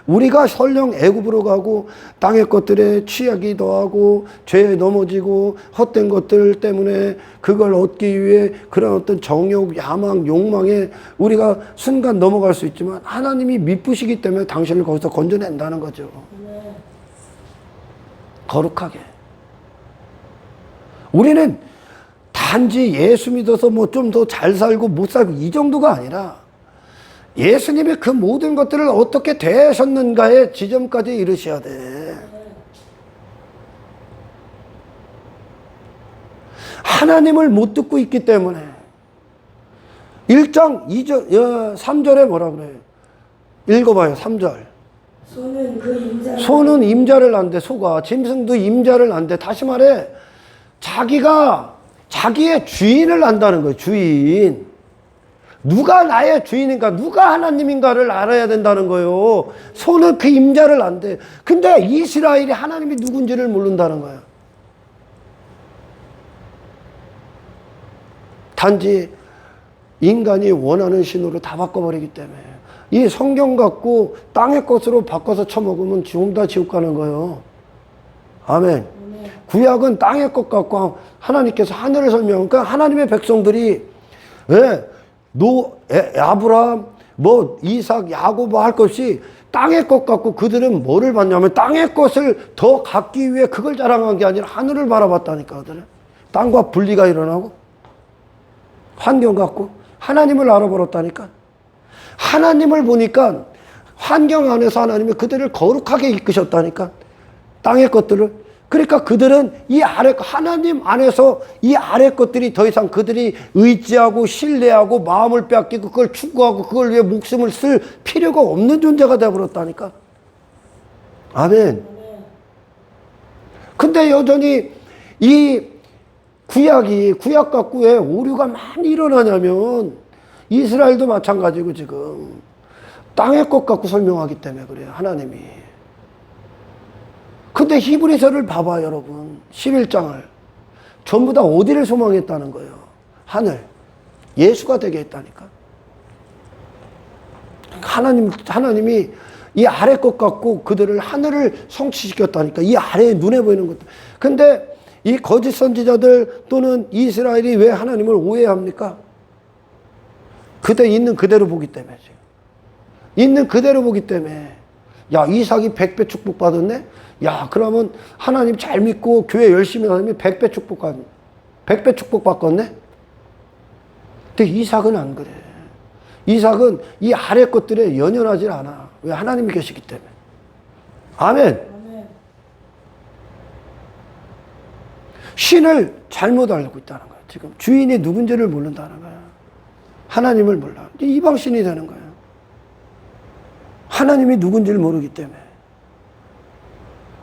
Speaker 1: 우리가 설령 애굽으로 가고 땅의 것들에 취하기 더하고 죄에 넘어지고 헛된 것들 때문에 그걸 얻기 위해 그런 어떤 정욕, 야망, 욕망에 우리가 순간 넘어갈 수 있지만 하나님이 미쁘시기 때문에 당신을 거기서 건져낸다는 거죠. 거룩하게. 우리는 단지 예수 믿어서 뭐 좀 더 잘 살고 못 살고 이 정도가 아니라 예수님이 그 모든 것들을 어떻게 대하셨는가의 지점까지 이르셔야 돼. 하나님을 못 듣고 있기 때문에 1장 2절, 3절에 뭐라 그래요? 읽어봐요, 3절. 소는 임자를 난대, 소가. 짐승도 임자를 난대. 다시 말해, 자기가 자기의 주인을 안다는 거예요, 주인. 누가 나의 주인인가, 누가 하나님인가를 알아야 된다는 거예요. 소는 그 임자를 안대. 근데 이스라엘이 하나님이 누군지를 모른다는 거예요. 단지 인간이 원하는 신호를 다 바꿔버리기 때문에. 이 성경 갖고 땅의 것으로 바꿔서 처먹으면 지금 다 지옥 가는 거예요. 아멘. 구약은 땅의 것 갖고 하나님께서 하늘을 설명하니까 하나님의 백성들이 아브라함, 이삭, 야곱 할 것이 땅의 것 갖고 그들은 뭐를 봤냐면 땅의 것을 더 갖기 위해 그걸 자랑한 게 아니라 하늘을 바라봤다니까, 그들은. 땅과 분리가 일어나고 환경 갖고 하나님을 알아버렸다니까. 하나님을 보니까 환경 안에서 하나님이 그들을 거룩하게 이끄셨다니까. 땅의 것들을. 그러니까 그들은 이 아래, 하나님 안에서 이 아래 것들이 더 이상 그들이 의지하고 신뢰하고 마음을 빼앗기고 그걸 추구하고 그걸 위해 목숨을 쓸 필요가 없는 존재가 되어버렸다니까. 아멘. 근데 여전히 이 구약 갖고 왜 오류가 많이 일어나냐면 이스라엘도 마찬가지고 지금 땅의 것 갖고 설명하기 때문에 그래요, 하나님이. 근데 히브리서를 봐봐, 여러분. 11장을. 전부 다 어디를 소망했다는 거예요? 하늘. 예수가 되게 했다니까. 하나님이 이 아래 것 갖고 그들을 하늘을 성취시켰다니까. 이 아래에 눈에 보이는 것들. 근데 이 거짓 선지자들 또는 이스라엘이 왜 하나님을 오해합니까? 그때 있는 그대로 보기 때문에. 있는 그대로 보기 때문에. 야, 이삭이 100배 축복받았네? 야, 그러면 하나님 잘 믿고 교회 열심히 다니면 100배 축복받네. 100배 축복받겠네? 근데 이삭은 안 그래. 이삭은 이 아래 것들에 연연하지 않아. 왜? 하나님이 계시기 때문에. 아멘. 신을 잘못 알고 있다는 거야. 지금 주인이 누군지를 모른다는 거야. 하나님을 몰라. 이방신이 되는 거야. 하나님이 누군지를 모르기 때문에.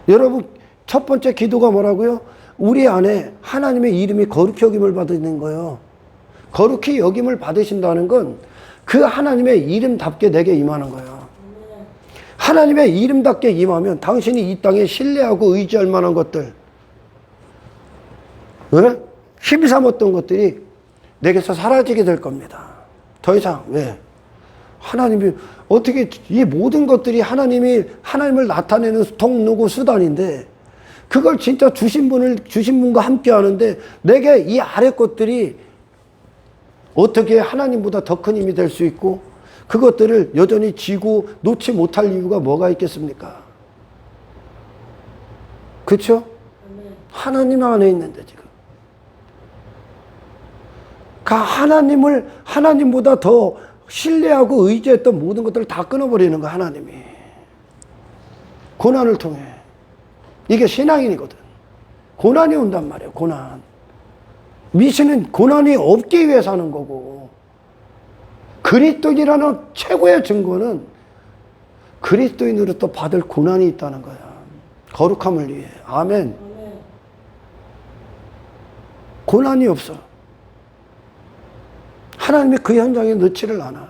Speaker 1: 여러분, 첫 번째 기도가 뭐라고요? 우리 안에 하나님의 이름이 거룩히 여김을 받는 거예요. 거룩히 여김을 받으신다는 건 그 하나님의 이름답게 내게 임하는 거예요. 하나님의 이름답게 임하면 당신이 이 땅에 신뢰하고 의지할 만한 것들, 힘 삼았던 것들이 내게서 사라지게 될 겁니다. 더 이상. 왜? 하나님이 어떻게 이 모든 것들이 하나님을 나타내는 통로고 수단인데 그걸 진짜 주신 분과 함께 하는데 내게 이 아래 것들이 어떻게 하나님보다 더 큰 힘이 될 수 있고 그것들을 여전히 쥐고 놓지 못할 이유가 뭐가 있겠습니까? 그렇죠? 하나님 안에 있는데 지금. 하나님보다 더 신뢰하고 의지했던 모든 것들을 다 끊어버리는 거야, 하나님이. 고난을 통해. 이게 신앙인이거든. 고난이 온단 말이에요, 고난. 미신은 고난이 없기 위해 사는 거고, 그리스도인이라는 최고의 증거는 그리스도인으로부터 받을 고난이 있다는 거야. 거룩함을 위해. 아멘. 고난이 없어. 하나님이 그 현장에 넣지를 않아.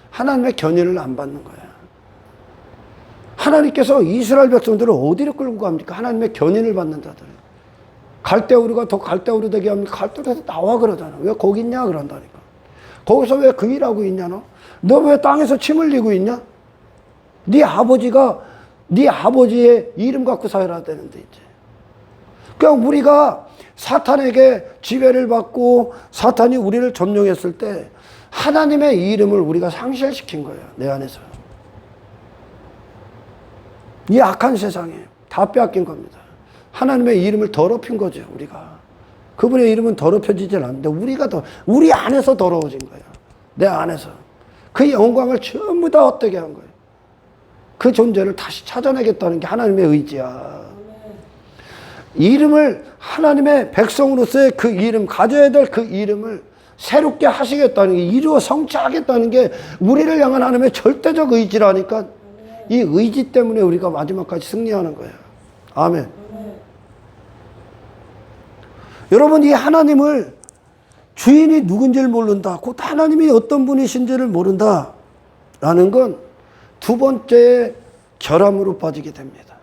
Speaker 1: 하나님의 견인을 안 받는 거야. 하나님께서 이스라엘 백성들을 어디로 끌고 갑니까? 하나님의 견인을 받는 자들. 갈대우르가 더 갈대우르 되게 합니까? 갈대우르에서 나와 그러잖아. 왜 거기 있냐? 그런다니까. 거기서 왜 그 일하고 있냐? 너 왜 땅에서 침 흘리고 있냐? 네 아버지의 이름 갖고 살아야 되는데 이제. 그냥 우리가 사탄에게 지배를 받고 사탄이 우리를 점령했을 때 하나님의 이름을 우리가 상실시킨 거예요. 내 안에서. 이 악한 세상에 다 빼앗긴 겁니다. 하나님의 이름을 더럽힌 거죠, 우리가. 그분의 이름은 더럽혀지질 않는데 우리 안에서 더러워진 거예요. 내 안에서. 그 영광을 전부 다 헛되게 한 거예요. 그 존재를 다시 찾아내겠다는 게 하나님의 의지야. 이름을 하나님의 백성으로서의 그 이름, 가져야 될 그 이름을 새롭게 하시겠다는 게, 이루어 성취하겠다는 게 우리를 향한 하나님의 절대적 의지라니까 이 의지 때문에 우리가 마지막까지 승리하는 거예요. 아멘. 여러분, 이 하나님을 주인이 누군지를 모른다. 곧 하나님이 어떤 분이신지를 모른다. 라는 건 두 번째 결함으로 빠지게 됩니다.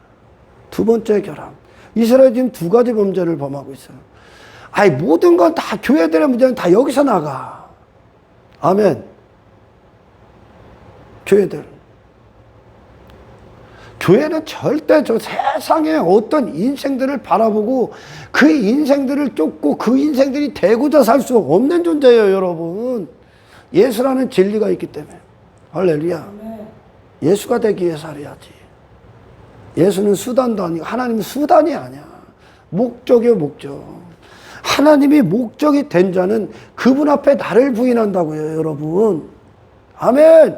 Speaker 1: 두 번째 결함. 이스라엘이 지금 두 가지 범죄를 범하고 있어요. 모든 건 다 교회들의 문제는 다 여기서 나가. 아멘. 교회는 절대 저 세상의 어떤 인생들을 바라보고 그 인생들을 쫓고 그 인생들이 되고자 살 수 없는 존재예요, 여러분. 예수라는 진리가 있기 때문에. 할렐루야. 예수가 되기 위해 살아야지. 예수는 수단도 아니고 하나님은 수단이 아니야. 목적이요, 목적. 하나님이 목적이 된 자는 그분 앞에 나를 부인한다고요, 여러분. 아멘.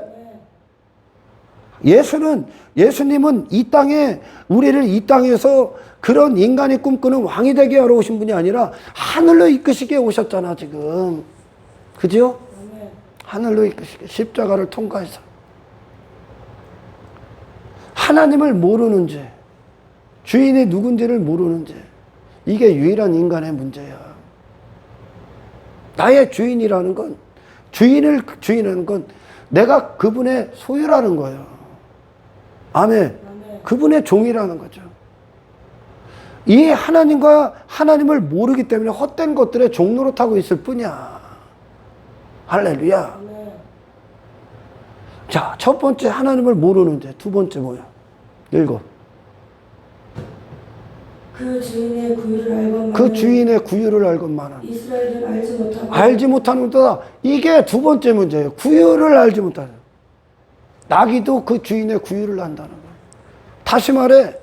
Speaker 1: 예수님은 이 땅에, 우리를 이 땅에서 그런 인간이 꿈꾸는 왕이 되게 하러 오신 분이 아니라 하늘로 이끄시게 오셨잖아, 지금. 그죠? 하늘로 이끄시게. 십자가를 통과해서. 하나님을 모르는 죄, 주인이 누군지를 모르는 죄, 이게 유일한 인간의 문제야. 나의 주인이라는 건, 주인이라는 건 내가 그분의 소유라는 거예요. 아멘. 그분의 종이라는 거죠. 이 하나님을 모르기 때문에 헛된 것들의 종로로 타고 있을 뿐이야. 할렐루야. 자, 첫 번째 하나님을 모르는 죄. 두 번째 뭐야? 7.
Speaker 2: 그 주인의 구유를 알건만은
Speaker 1: 그 주인의 구유를 알건만은
Speaker 2: 이스라엘은 알지 못하고
Speaker 1: 알지 못하는 것보다 이게 두 번째 문제예요. 구유를 알지 못하는. 나귀도 그 주인의 구유를 안다는 거예요. 다시 말해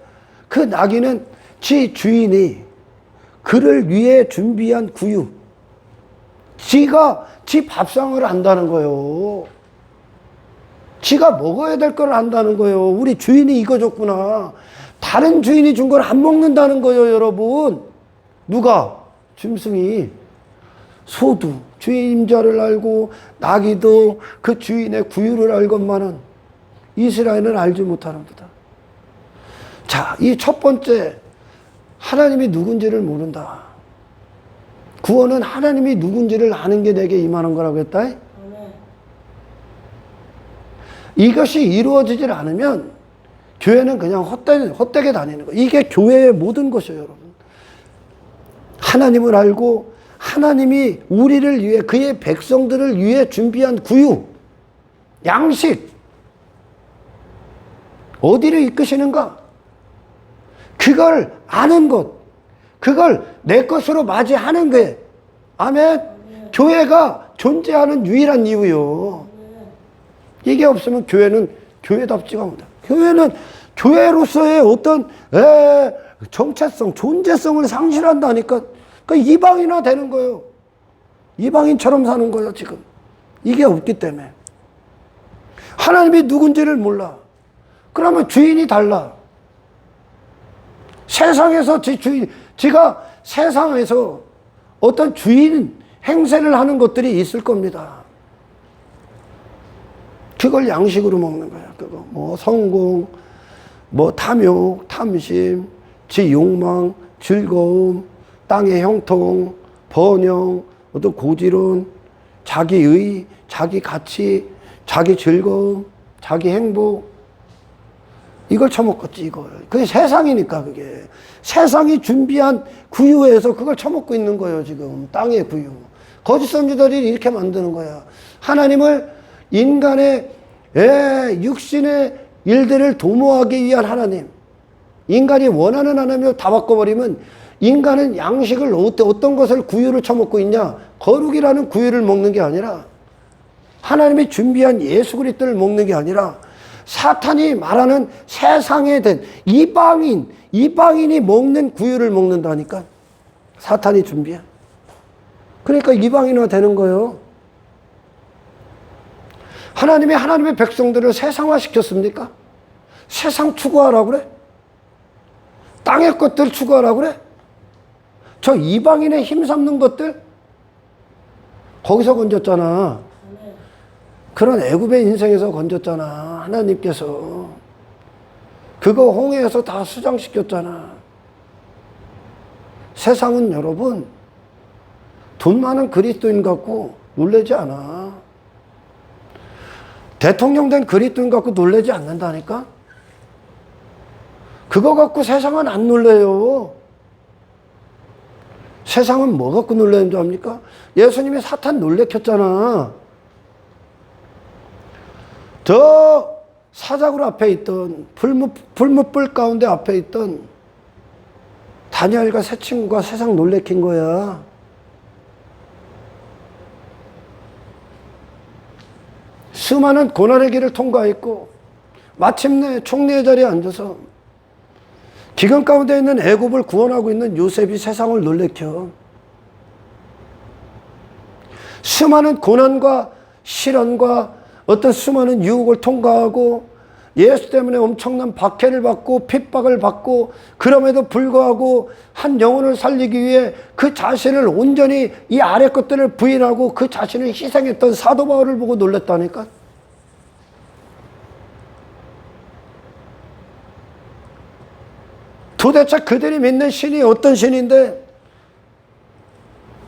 Speaker 1: 그 나귀는 지 주인이 그를 위해 준비한 구유, 지가 지 밥상을 안다는 거예요. 지가 먹어야 될 걸 안다는 거예요. 우리 주인이 이거 줬구나. 다른 주인이 준 걸 안 먹는다는 거예요, 여러분. 누가? 짐승이. 소도 주인 임자를 알고 나귀도 그 주인의 구유를 알건만은 이스라엘은 알지 못하는 거다. 자, 이 첫 번째, 하나님이 누군지를 모른다. 구원은 하나님이 누군지를 아는 게 내게 임하는 거라고 했다.
Speaker 2: 아멘.
Speaker 1: 이것이 이루어지질 않으면 교회는 그냥 헛되게 다니는 거예요. 이게 교회의 모든 것이에요, 여러분. 하나님을 알고 하나님이 우리를 위해, 그의 백성들을 위해 준비한 구유, 양식, 어디를 이끄시는가? 그걸 아는 것, 그걸 내 것으로 맞이하는 게, 아멘. 교회가 존재하는 유일한 이유요. 이게 없으면 교회는 교회답지가 못해. 교회는 교회로서의 어떤 정체성, 존재성을 상실한다니까. 그러니까 이방인화 되는 거예요. 이방인처럼 사는 거예요, 지금. 이게 없기 때문에. 하나님이 누군지를 몰라. 그러면 주인이 달라. 세상에서 지가 세상에서 어떤 주인 행세를 하는 것들이 있을 겁니다. 그걸 양식으로 먹는 거야. 그거 뭐 성공, 뭐 탐욕, 탐심, 지 욕망, 즐거움, 땅의 형통, 번영, 어떤 고지론, 자기의, 자기 가치, 자기 즐거움, 자기 행복, 이걸 처먹겠지, 이걸. 그게 세상이니까, 그게. 세상이 준비한 구유에서 그걸 처먹고 있는 거예요, 지금. 땅의 구유. 거짓 선지자들이 이렇게 만드는 거야. 하나님을 인간의 육신의 일들을 도모하기 위한 하나님. 인간이 원하는 하나님을 다 바꿔버리면 인간은 양식을 어떤 것을 구유를 처먹고 있냐? 거룩이라는 구유를 먹는 게 아니라 하나님이 준비한 예수 그리스도를 먹는 게 아니라 사탄이 말하는 세상에 된 이방인이 먹는 구유를 먹는다니까. 사탄이 준비한. 그러니까 이방인화 되는 거예요. 하나님이 하나님의 백성들을 세상화 시켰습니까? 세상 추구하라고 그래? 땅의 것들 추구하라고 그래? 저 이방인의 힘삼는 것들? 거기서 건졌잖아. 그런 애굽의 인생에서 건졌잖아. 하나님께서. 그거 홍해에서 다 수장시켰잖아. 세상은 여러분 돈 많은 그리스도인 갖고 놀라지 않아. 대통령 된 그리스도인 갖고 놀라지 않는다니까. 그거 갖고 세상은 안 놀래요. 세상은 뭐 갖고 놀라는 줄 압니까? 예수님이 사탄 놀래켰잖아. 저 사자굴 앞에 있던 불못불 가운데 앞에 있던 다니엘과 세 친구가 세상 놀래킨 거야. 수많은 고난의 길을 통과했고 마침내 총리의 자리에 앉아서 기근 가운데 있는 애굽을 구원하고 있는 요셉이 세상을 놀래켜. 수많은 고난과 시련과 어떤 수많은 유혹을 통과하고 예수 때문에 엄청난 박해를 받고 핍박을 받고 그럼에도 불구하고 한 영혼을 살리기 위해 그 자신을 온전히 이 아래 것들을 부인하고 그 자신을 희생했던 사도 바울을 보고 놀랐다니까. 도대체 그들이 믿는 신이 어떤 신인데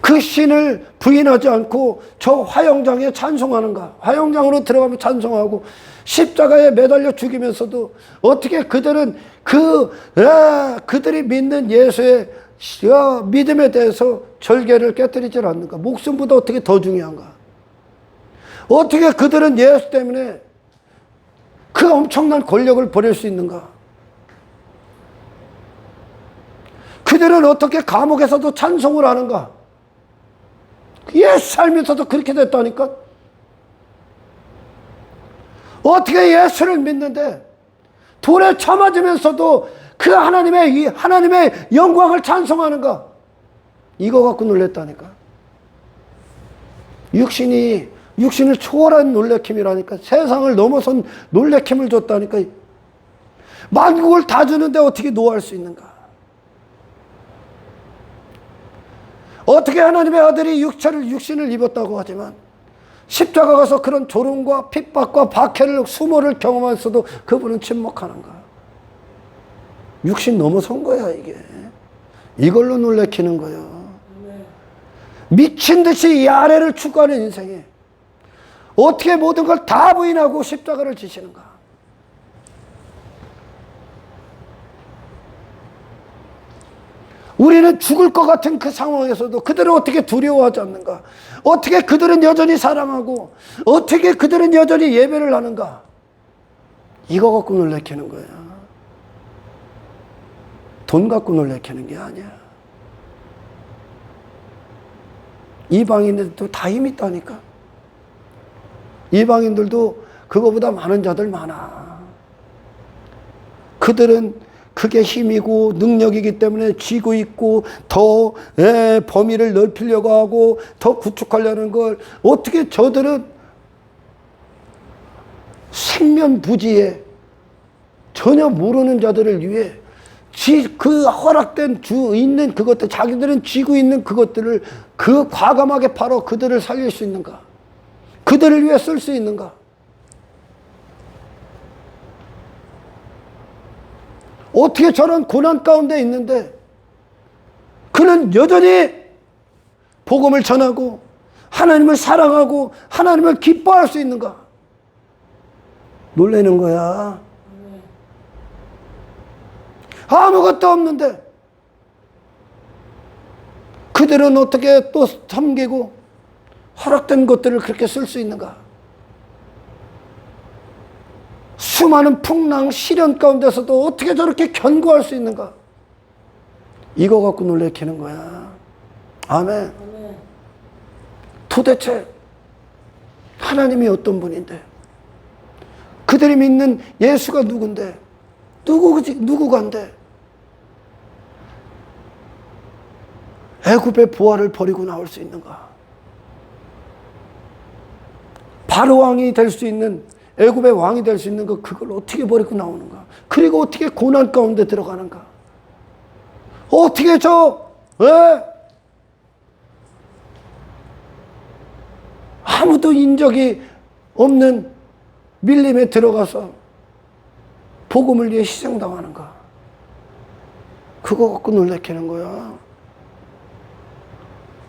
Speaker 1: 그 신을 부인하지 않고 저 화영장에 찬송하는가? 화영장으로 들어가면 찬송하고 십자가에 매달려 죽이면서도 어떻게 그들은 그들이 믿는 예수의 믿음에 대해서 절개를 깨뜨리질 않는가? 목숨보다 어떻게 더 중요한가? 어떻게 그들은 예수 때문에 그 엄청난 권력을 버릴 수 있는가? 그들은 어떻게 감옥에서도 찬송을 하는가? 예수 살면서도 그렇게 됐다니까? 어떻게 예수를 믿는데 돌에 쳐맞으면서도 그 하나님의 영광을 찬송하는가? 이거 갖고 놀랬다니까. 육신을 초월한 놀래킴이라니까. 세상을 넘어선 놀래킴을 줬다니까. 만국을 다 주는데 어떻게 노할 수 있는가? 어떻게 하나님의 아들이 육신을 입었다고 하지만 십자가 가서 그런 조롱과 핍박과 박해를 수모를 경험하면서도 그분은 침묵하는가? 육신 넘어선 거야 이게. 이걸로 놀래키는 거예요. 미친 듯이 이 아래를 추구하는 인생에 어떻게 모든 걸 다 부인하고 십자가를 지시는가? 우리는 죽을 것 같은 그 상황에서도 그들은 어떻게 두려워하지 않는가? 어떻게 그들은 여전히 사랑하고 어떻게 그들은 여전히 예배를 하는가? 이거 갖고 놀래키는 거야. 돈 갖고 놀래키는 게 아니야. 이방인들도 다 힘이 있다니까. 이방인들도 그거보다 많은 자들 많아. 그들은 그게 힘이고 능력이기 때문에 쥐고 있고 더 범위를 넓히려고 하고 더 구축하려는 걸 어떻게 저들은 생면부지에 전혀 모르는 자들을 위해 그 허락된 주 있는 그것들 자기들은 쥐고 있는 그것들을 그 과감하게 바로 그들을 살릴 수 있는가? 그들을 위해 쓸 수 있는가? 어떻게 저런 고난 가운데 있는데 그는 여전히 복음을 전하고 하나님을 사랑하고 하나님을 기뻐할 수 있는가? 놀라는 거야. 아무것도 없는데 그들은 어떻게 또 섬기고 허락된 것들을 그렇게 쓸 수 있는가? 수많은 풍랑, 시련 가운데서도 어떻게 저렇게 견고할 수 있는가? 이거 갖고 놀래키는 거야. 아멘. 도대체 하나님이 어떤 분인데? 그들이 믿는 예수가 누군데? 누구간데? 애굽의 부하를 버리고 나올 수 있는가? 바로 왕이 될 수 있는 애굽의 왕이 될 수 있는 거 그걸 어떻게 버리고 나오는가? 그리고 어떻게 고난 가운데 들어가는가? 어떻게 아무도 인적이 없는 밀림에 들어가서 복음을 위해 희생당하는가? 그거 갖고 놀래키는 거야.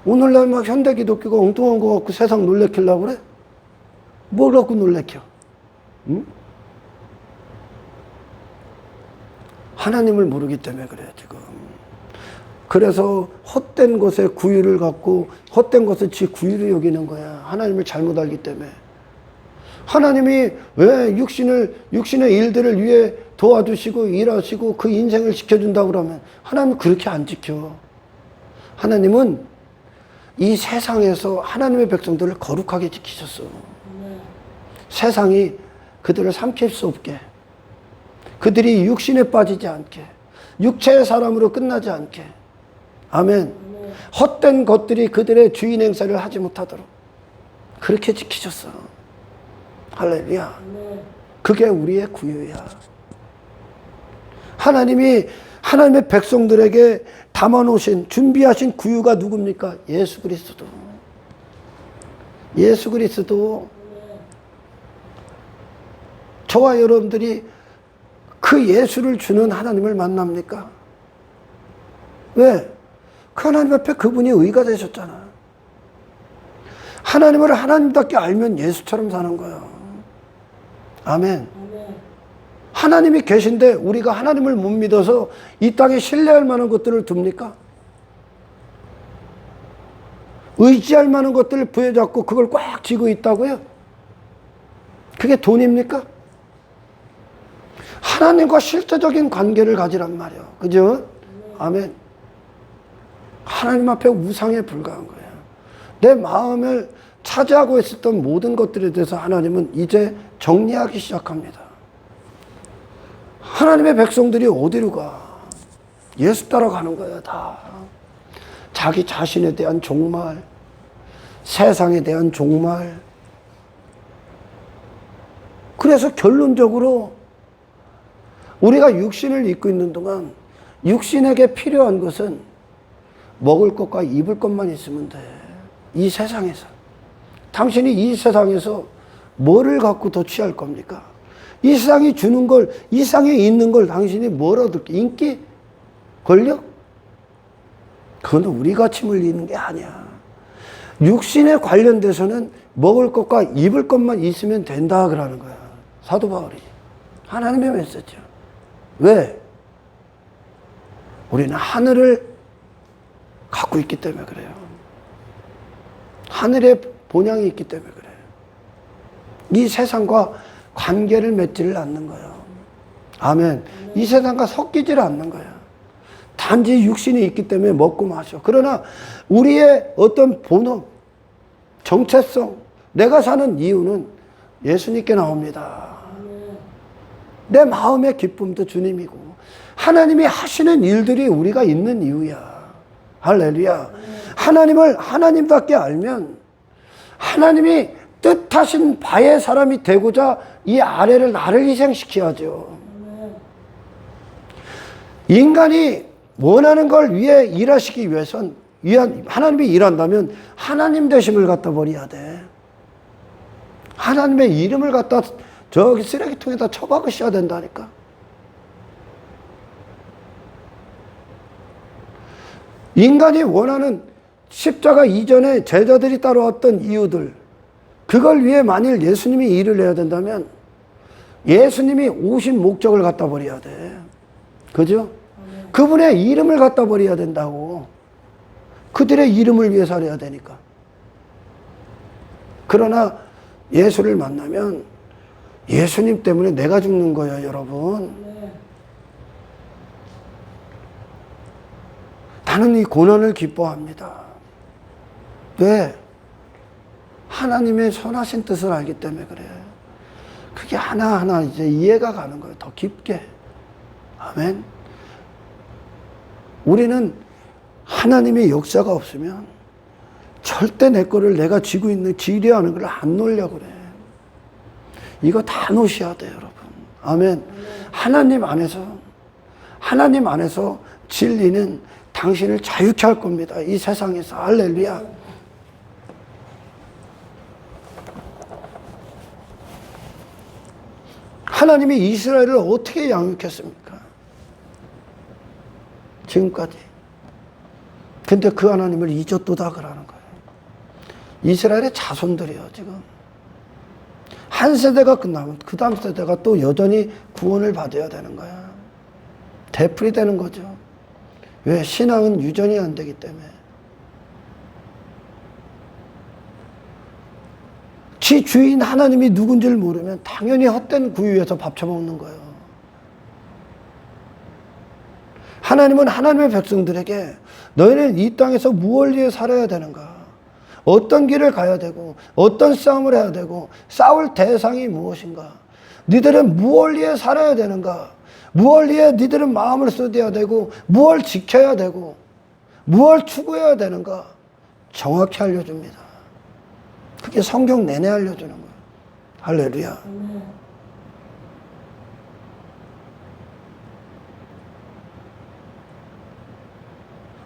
Speaker 1: 오늘날 막 현대 기독교가 엉뚱한 거 갖고 세상 놀래키려고 그래? 뭘 갖고 놀래켜? 응? 하나님을 모르기 때문에 그래 지금. 그래서 헛된 것에 구유를 갖고 헛된 것을 지 구유로 여기는 거야. 하나님을 잘못 알기 때문에. 하나님이 왜 육신의 일들을 위해 도와주시고 일하시고 그 인생을 지켜준다고 그러면 하나님은 그렇게 안 지켜. 하나님은 이 세상에서 하나님의 백성들을 거룩하게 지키셨어. 세상이 그들을 삼킬 수 없게, 그들이 육신에 빠지지 않게, 육체의 사람으로 끝나지 않게. 아멘. 헛된 것들이 그들의 주인 행세를 하지 못하도록 그렇게 지키셨어. 할렐루야. 그게 우리의 구유야. 하나님이 하나님의 백성들에게 담아놓으신 준비하신 구유가 누굽니까? 예수 그리스도. 예수 그리스도. 저와 여러분들이 그 예수를 주는 하나님을 만납니까? 왜? 그 하나님 앞에 그분이 의가 되셨잖아. 하나님을 하나님답게 알면 예수처럼 사는 거야. 아멘. 하나님이 계신데 우리가 하나님을 못 믿어서 이 땅에 신뢰할 만한 것들을 둡니까? 의지할 만한 것들을 부여잡고 그걸 꽉 쥐고 있다고요? 그게 돈입니까? 하나님과 실제적인 관계를 가지란 말이에요. 그죠? 아멘. 하나님 앞에 우상에 불과한 거예요. 내 마음을 차지하고 있었던 모든 것들에 대해서 하나님은 이제 정리하기 시작합니다. 하나님의 백성들이 어디로 가? 예수 따라가는 거예요, 다. 자기 자신에 대한 종말, 세상에 대한 종말. 그래서 결론적으로 우리가 육신을 입고 있는 동안 육신에게 필요한 것은 먹을 것과 입을 것만 있으면 돼. 이 세상에서. 당신이 이 세상에서 뭐를 갖고 더 취할 겁니까? 이 세상이 주는 걸, 이 세상에 있는 걸 당신이 뭘 얻을게? 인기? 권력? 그건 우리가 침 흘리는 게 아니야. 육신에 관련돼서는 먹을 것과 입을 것만 있으면 된다 그러는 거야. 사도 바울이. 하나님의 메시지야. 왜? 우리는 하늘을 갖고 있기 때문에 그래요. 하늘의 본향이 있기 때문에 그래요. 이 세상과 관계를 맺지를 않는 거예요. 아멘. 이 세상과 섞이지를 않는 거예요. 단지 육신이 있기 때문에 먹고 마셔. 그러나 우리의 어떤 본업, 정체성, 내가 사는 이유는 예수님께 나옵니다. 내 마음의 기쁨도 주님이고 하나님이 하시는 일들이 우리가 있는 이유야. 할렐루야. 하나님을 하나님답게 알면 하나님이 뜻하신 바의 사람이 되고자 이 아래를 나를 희생시켜야죠. 인간이 원하는 걸 위해 일하시기 위해선 하나님이 일한다면 하나님 되심을 갖다 버려야 돼. 하나님의 이름을 갖다 저기 쓰레기통에다 처박으셔야 된다니까. 인간이 원하는 십자가 이전에 제자들이 따라왔던 이유들, 그걸 위해 만일 예수님이 일을 해야 된다면 예수님이 오신 목적을 갖다 버려야 돼. 그죠? 그분의 이름을 갖다 버려야 된다고. 그들의 이름을 위해 살아야 되니까. 그러나 예수를 만나면 예수님 때문에 내가 죽는 거예요, 여러분. 나는 이 고난을 기뻐합니다. 왜? 하나님의 선하신 뜻을 알기 때문에 그래. 그게 하나하나 이제 이해가 가는 거예요. 더 깊게. 아멘. 우리는 하나님의 역사가 없으면 절대 내 거를 내가 쥐고 있는 지려하는 걸 안 놓으려고 그래. 이거 다 놓으셔야 돼요, 여러분. 아멘. 하나님 안에서 진리는 당신을 자유케 할 겁니다. 이 세상에서. 할렐루야. 하나님이 이스라엘을 어떻게 양육했습니까? 지금까지. 근데 그 하나님을 잊었도다 그러는 거예요. 이스라엘의 자손들이에요, 지금. 한 세대가 끝나면 그 다음 세대가 또 여전히 구원을 받아야 되는 거야. 되풀이 되는 거죠. 왜? 신앙은 유전이 안 되기 때문에. 지 주인 하나님이 누군지를 모르면 당연히 헛된 구유에서 밥 처먹는 거예요. 하나님은 하나님의 백성들에게 너희는 이 땅에서 무엇을 위해 살아야 되는가? 어떤 길을 가야 되고 어떤 싸움을 해야 되고 싸울 대상이 무엇인가? 너희들은 무엇을 위해 살아야 되는가? 무엇을 위해 너희들은 마음을 쏟아야 되고 무엇을 지켜야 되고 무엇을 추구해야 되는가? 정확히 알려줍니다. 그게 성경 내내 알려주는 거예요. 할렐루야.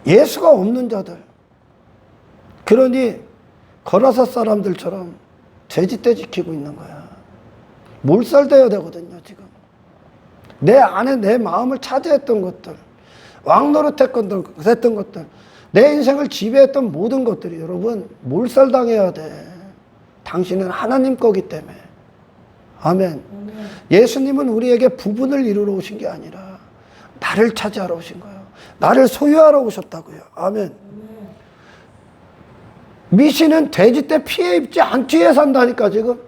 Speaker 1: 예수가 없는 자들, 그러니 거라사 사람들처럼 돼지떼 지키고 있는 거야. 몰살돼야 되거든요, 지금. 내 안에 내 마음을 차지했던 것들, 왕노릇했던 것들, 내 인생을 지배했던 모든 것들이 여러분 몰살당해야 돼. 당신은 하나님 거기 때문에. 아멘. 예수님은 우리에게 부분을 이루러 오신 게 아니라 나를 차지하러 오신 거예요. 나를 소유하러 오셨다고요. 아멘. 미신은 돼지떼 피해 입지 않기 위해 산다니까 지금.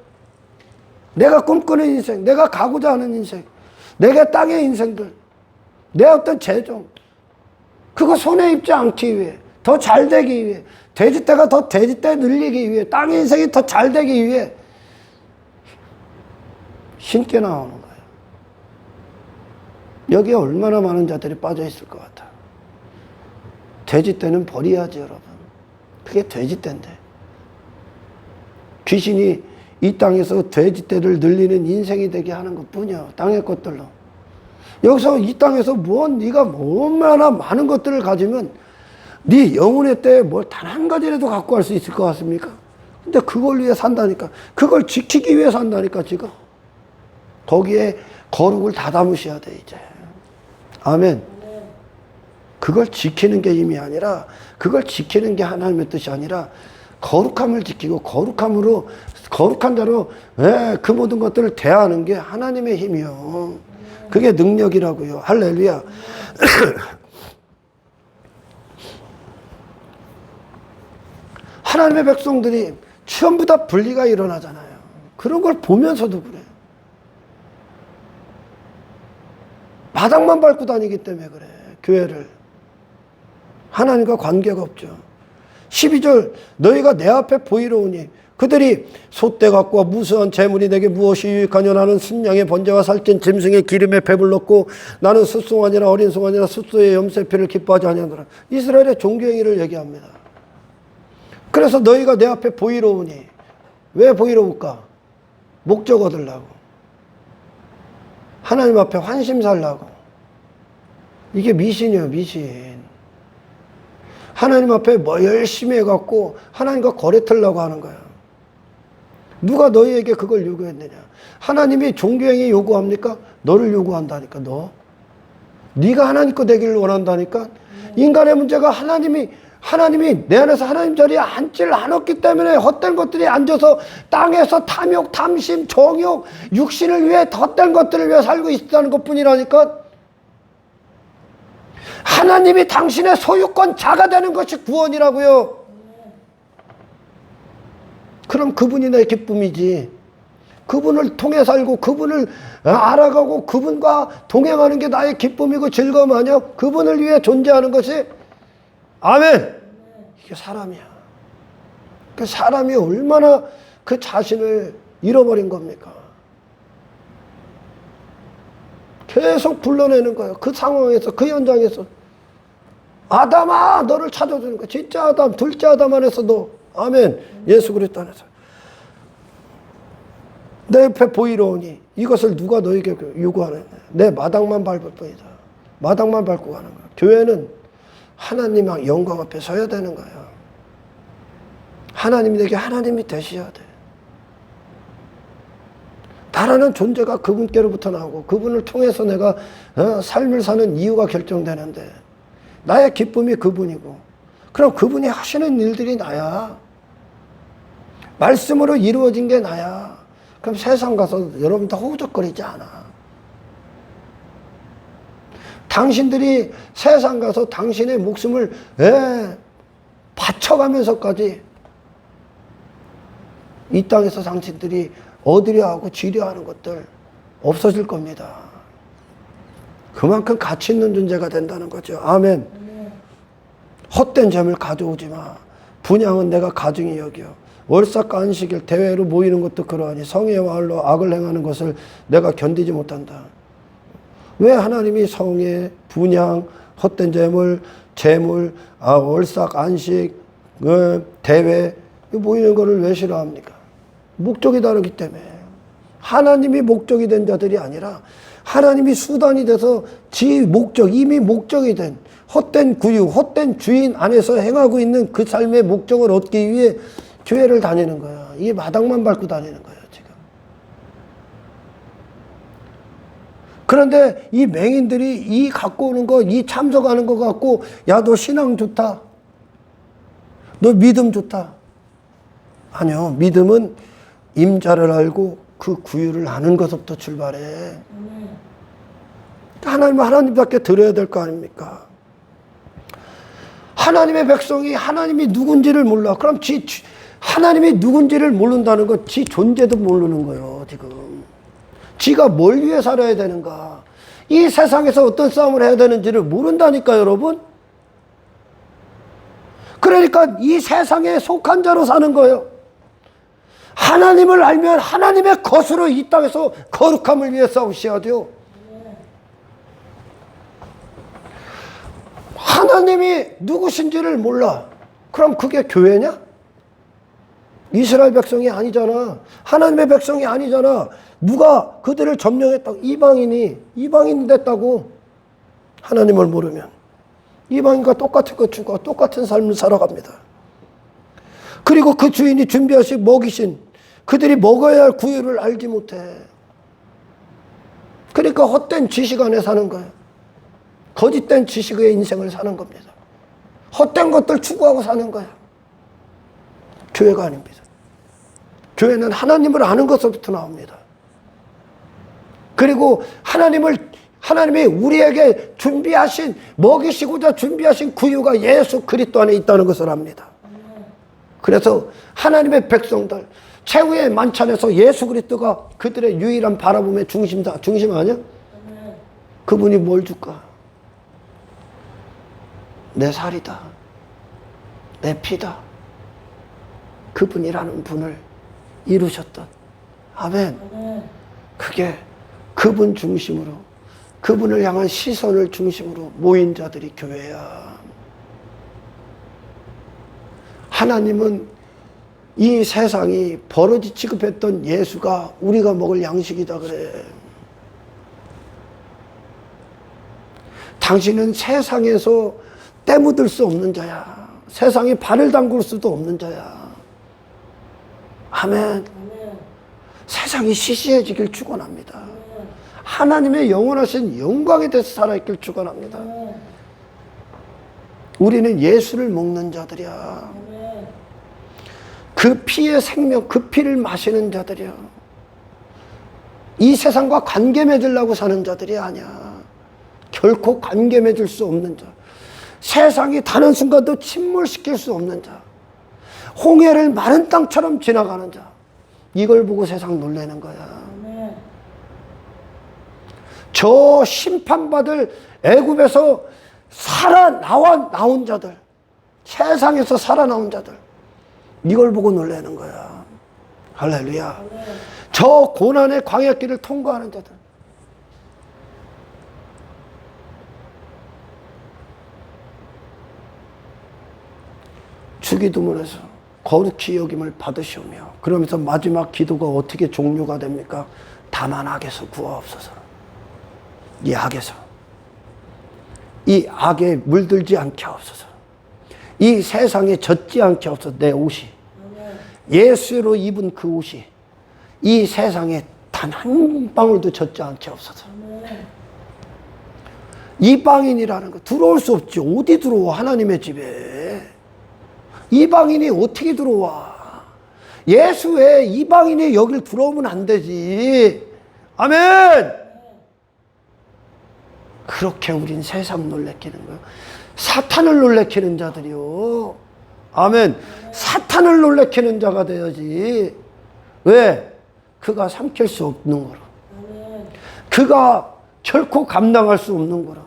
Speaker 1: 내가 꿈꾸는 인생, 내가 가고자 하는 인생, 내가 땅의 인생들, 내 어떤 재정, 그거 손에 입지 않기 위해 더 잘되기 위해, 돼지떼가 더 돼지떼 늘리기 위해, 땅의 인생이 더 잘되기 위해 신께 나오는 거예요. 여기에 얼마나 많은 자들이 빠져 있을 것 같아. 돼지떼는 버려야지, 여러분. 그게 돼지떼인데. 귀신이 이 땅에서 돼지떼를 늘리는 인생이 되게 하는 것뿐이야. 땅의 것들로. 여기서 이 땅에서 네가 얼마나 많은 것들을 가지면 네 영혼의 때에 뭘 단 한 가지라도 갖고 갈 수 있을 것 같습니까? 근데 그걸 위해 산다니까. 그걸 지키기 위해 산다니까, 지금. 거기에 거룩을 다 담으셔야 돼, 이제. 아멘. 그걸 지키는 게 힘이 아니라, 그걸 지키는 게 하나님의 뜻이 아니라, 거룩함을 지키고 거룩함으로, 거룩한 자로 그 모든 것들을 대하는 게 하나님의 힘이요. 그게 능력이라고요. 할렐루야. 하나님의 백성들이 전부 다 분리가 일어나잖아요. 그런 걸 보면서도 그래. 바닥만 밟고 다니기 때문에 그래. 교회를. 하나님과 관계가 없죠. 12절 너희가 내 앞에 보이러 오니 그들이 솥대 갖고 무수한 재물이 내게 무엇이 유익하냐. 나는 순양의 번제와 살찐 짐승의 기름에 배불렀고 나는 숫송아니라 어린 송아니라 숫소의 염세피를 기뻐하지 아니하노라. 이스라엘의 종교행위를 얘기합니다. 그래서 너희가 내 앞에 보이러 오니 왜 보이러 올까? 목적 얻으려고. 하나님 앞에 환심 살라고. 이게 미신이에요, 미신. 하나님 앞에 뭐 열심히 해갖고 하나님과 거래 틀려고 하는 거야. 누가 너희에게 그걸 요구했느냐? 하나님이 종교행위 요구합니까? 너를 요구한다니까, 너. 네가 하나님 거 되기를 원한다니까. 인간의 문제가 하나님이 내 안에서 하나님 자리에 앉지를 않았기 때문에 헛된 것들이 앉아서 땅에서 탐욕, 탐심, 정욕, 육신을 위해 헛된 것들을 위해 살고 있다는 것뿐이라니까. 하나님이 당신의 소유권 자가 되는 것이 구원이라고요. 그럼 그분이 내 기쁨이지. 그분을 통해 살고 그분을 알아가고 그분과 동행하는 게 나의 기쁨이고 즐거움 아니야? 그분을 위해 존재하는 것이. 아멘. 이게 사람이야. 그 사람이 얼마나 그 자신을 잃어버린 겁니까? 계속 불러내는 거예요. 그 상황에서, 그 현장에서. 아담아, 너를 찾아주는 거야. 진짜 아담, 둘째 아담 안에서 너. 아멘. 예수 그리스도 안에서. 내 옆에 보이러 오니 이것을 누가 너에게 요구하느냐. 내 마당만 밟을 뿐이다. 마당만 밟고 가는 거야. 교회는 하나님 영광 앞에 서야 되는 거야. 하나님이 내게 하나님이 되셔야 돼. 나라는 존재가 그분께로부터 나오고 그분을 통해서 내가 삶을 사는 이유가 결정되는데 나의 기쁨이 그분이고 그럼 그분이 하시는 일들이 나야. 말씀으로 이루어진 게 나야. 그럼 세상 가서 여러분 다 호적거리지 않아. 당신들이 세상 가서 당신의 목숨을 바쳐가면서까지 이 땅에서 당신들이 얻으려 하고 쥐려 하는 것들 없어질 겁니다. 그만큼 가치 있는 존재가 된다는 거죠. 아멘. 헛된 점을 가져오지 마. 분양은 내가 가증히 여겨. 월삭과 안식일 대회로 모이는 것도 그러하니 성의 말로 악을 행하는 것을 내가 견디지 못한다. 왜 하나님이 성의, 분양, 헛된 재물, 월삭, 안식, 대회 모이는 것을 왜 싫어합니까? 목적이 다르기 때문에. 하나님이 목적이 된 자들이 아니라 하나님이 수단이 돼서 지 목적, 이미 목적이 된 헛된 구유, 헛된 주인 안에서 행하고 있는 그 삶의 목적을 얻기 위해 교회를 다니는 거야. 이게 마당만 밟고 다니는 거예요, 지금. 그런데 이 맹인들이 이 갖고 오는 거, 이 참석하는 거 갖고, 야, 너 신앙 좋다. 너 믿음 좋다. 아니요. 믿음은 임자를 알고 그 구유를 아는 것부터 출발해. 하나님답게 들어야 될 거 아닙니까? 하나님의 백성이 하나님이 누군지를 몰라. 그럼 하나님이 누군지를 모른다는 건 지 존재도 모르는 거예요, 지금. 지가 뭘 위해 살아야 되는가. 이 세상에서 어떤 싸움을 해야 되는지를 모른다니까, 여러분. 그러니까 이 세상에 속한 자로 사는 거예요. 하나님을 알면 하나님의 것으로 이 땅에서 거룩함을 위해 싸우셔야 돼요. 하나님이 누구신지를 몰라. 그럼 그게 교회냐? 이스라엘 백성이 아니잖아. 하나님의 백성이 아니잖아. 누가 그들을 점령했다고? 이방인 됐다고. 하나님을 모르면 이방인과 똑같은 것 죽어 똑같은 삶을 살아갑니다. 그리고 그 주인이 준비하신 먹이신 그들이 먹어야 할 구유를 알지 못해. 그러니까 헛된 지식 안에 사는 거예요. 거짓된 지식의 인생을 사는 겁니다. 헛된 것들 추구하고 사는 거예요. 교회가 아닙니다. 교회는 하나님을 아는 것부터 나옵니다. 그리고 하나님이 우리에게 준비하신, 먹이시고자 준비하신 구유가 예수 그리스도 안에 있다는 것을 압니다. 그래서 하나님의 백성들, 최후의 만찬에서 예수 그리스도가 그들의 유일한 바라봄의 중심 아니야? 그분이 뭘 줄까? 내 살이다. 내 피다. 그분이라는 분을 이루셨던. 아멘. 그게 그분 중심으로, 그분을 향한 시선을 중심으로 모인 자들이 교회야. 하나님은 이 세상이 버러지 취급했던 예수가 우리가 먹을 양식이다 그래. 당신은 세상에서 때묻을 수 없는 자야. 세상에 발을 담글 수도 없는 자야. 아멘. 세상이 시시해지길 축원합니다. 하나님의 영원하신 영광에 대해서 살아있길 축원합니다. 우리는 예수를 먹는 자들이야. 그 피의 생명, 그 피를 마시는 자들이야. 이 세상과 관계 맺으려고 사는 자들이 아니야. 결코 관계 맺을 수 없는 자. 세상이 단 한순간도 침몰시킬 수 없는 자. 홍해를 마른 땅처럼 지나가는 자. 이걸 보고 세상 놀라는 거야. 저 심판받을 애굽에서 나온 자들, 세상에서 살아나온 자들, 이걸 보고 놀라는 거야. 할렐루야. 저 고난의 광야길을 통과하는 자들, 주기도문에서 거룩히 여김을 받으시오며, 그러면서 마지막 기도가 어떻게 종료가 됩니까? 다만 악에서 구하옵소서. 이 악에 물들지 않게 하옵소서. 이 세상에 젖지 않게 하옵소서. 내 옷이, 예수로 입은 그 옷이 이 세상에 단 한 방울도 젖지 않게 하옵소서. 이방인이라는 거 들어올 수 없지. 어디 들어와? 하나님의 집에 이방인이 어떻게 들어와? 예수 외에 이방인이 여길 들어오면 안 되지. 아멘. 그렇게 우린 세상 놀래키는 거예요. 사탄을 놀래키는 자들이요. 아멘. 사탄을 놀래키는 자가 되어야지. 왜? 그가 삼킬 수 없는 거라. 그가 결코 감당할 수 없는 거라.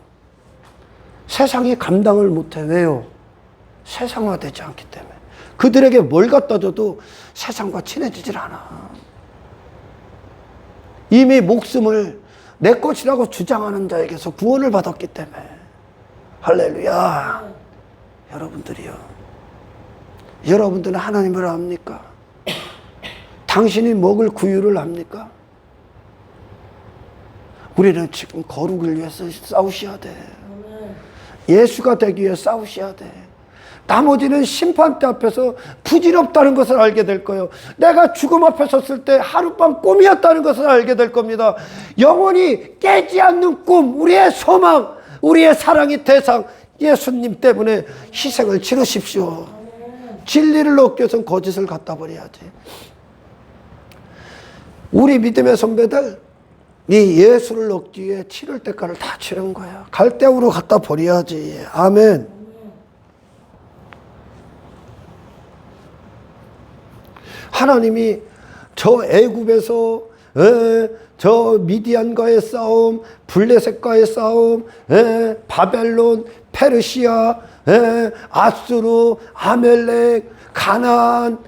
Speaker 1: 세상이 감당을 못해. 왜요? 세상화되지 않기 때문에. 그들에게 뭘 갖다 줘도 세상과 친해지질 않아. 이미 목숨을 내 것이라고 주장하는 자에게서 구원을 받았기 때문에. 할렐루야. 여러분들이요. 여러분들은 하나님을 압니까? 당신이 먹을 구유를 압니까? 우리는 지금 거룩을 위해서 싸우셔야 돼. 예수가 되기 위해 싸우셔야 돼. 나머지는 심판대 앞에서 부질없다는 것을 알게 될 거예요. 내가 죽음 앞에 섰을 때 하룻밤 꿈이었다는 것을 알게 될 겁니다. 영원히 깨지 않는 꿈, 우리의 소망, 우리의 사랑의 대상, 예수님 때문에 희생을 치르십시오. 진리를 얻기 위해서는 거짓을 갖다 버려야지. 우리 믿음의 선배들, 이 예수를 얻기 위해 치를 대가를 다 치른 거야. 갈대우로 갖다 버려야지. 아멘. 하나님이 저 애굽에서 저 미디안과의 싸움, 블레셋과의 싸움, 바벨론, 페르시아, 아수르, 아멜렉, 가나안,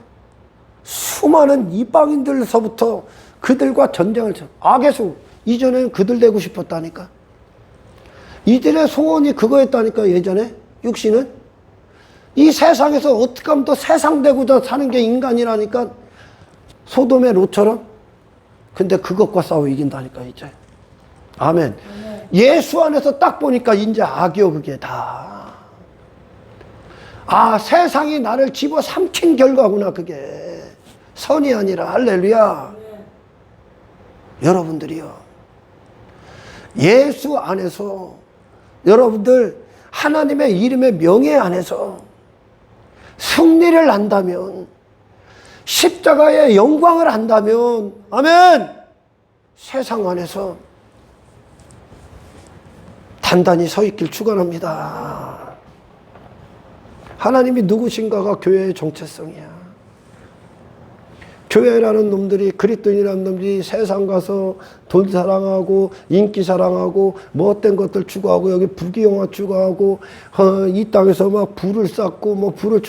Speaker 1: 수많은 이방인들서부터 그들과 전쟁을 쳐. 악에서 이전에는 그들 되고 싶었다니까. 이들의 소원이 그거였다니까. 예전에 육신은 이 세상에서 어떻게 하면 또 세상 되고자 사는 게 인간이라니까. 소돔의 롯처럼. 근데 그것과 싸워 이긴다니까 이제. 아멘. 예수 안에서 딱 보니까 이제 악이요 그게 다. 아, 세상이 나를 집어삼킨 결과구나 그게. 선이 아니라. 할렐루야. 여러분들이요, 예수 안에서, 여러분들 하나님의 이름의 명예 안에서 승리를 안다면, 십자가의 영광을 안다면, 아멘, 세상 안에서 단단히 서 있길 축원합니다. 하나님이 누구신가가 교회의 정체성이야. 교회라는 놈들이, 그리스도인이라는 놈들이 세상 가서 돈 사랑하고 인기 사랑하고 뭐 어떤 것들 추구하고 여기 부귀영화 추구하고 이 땅에서 막 부를 쌓고 뭐 부를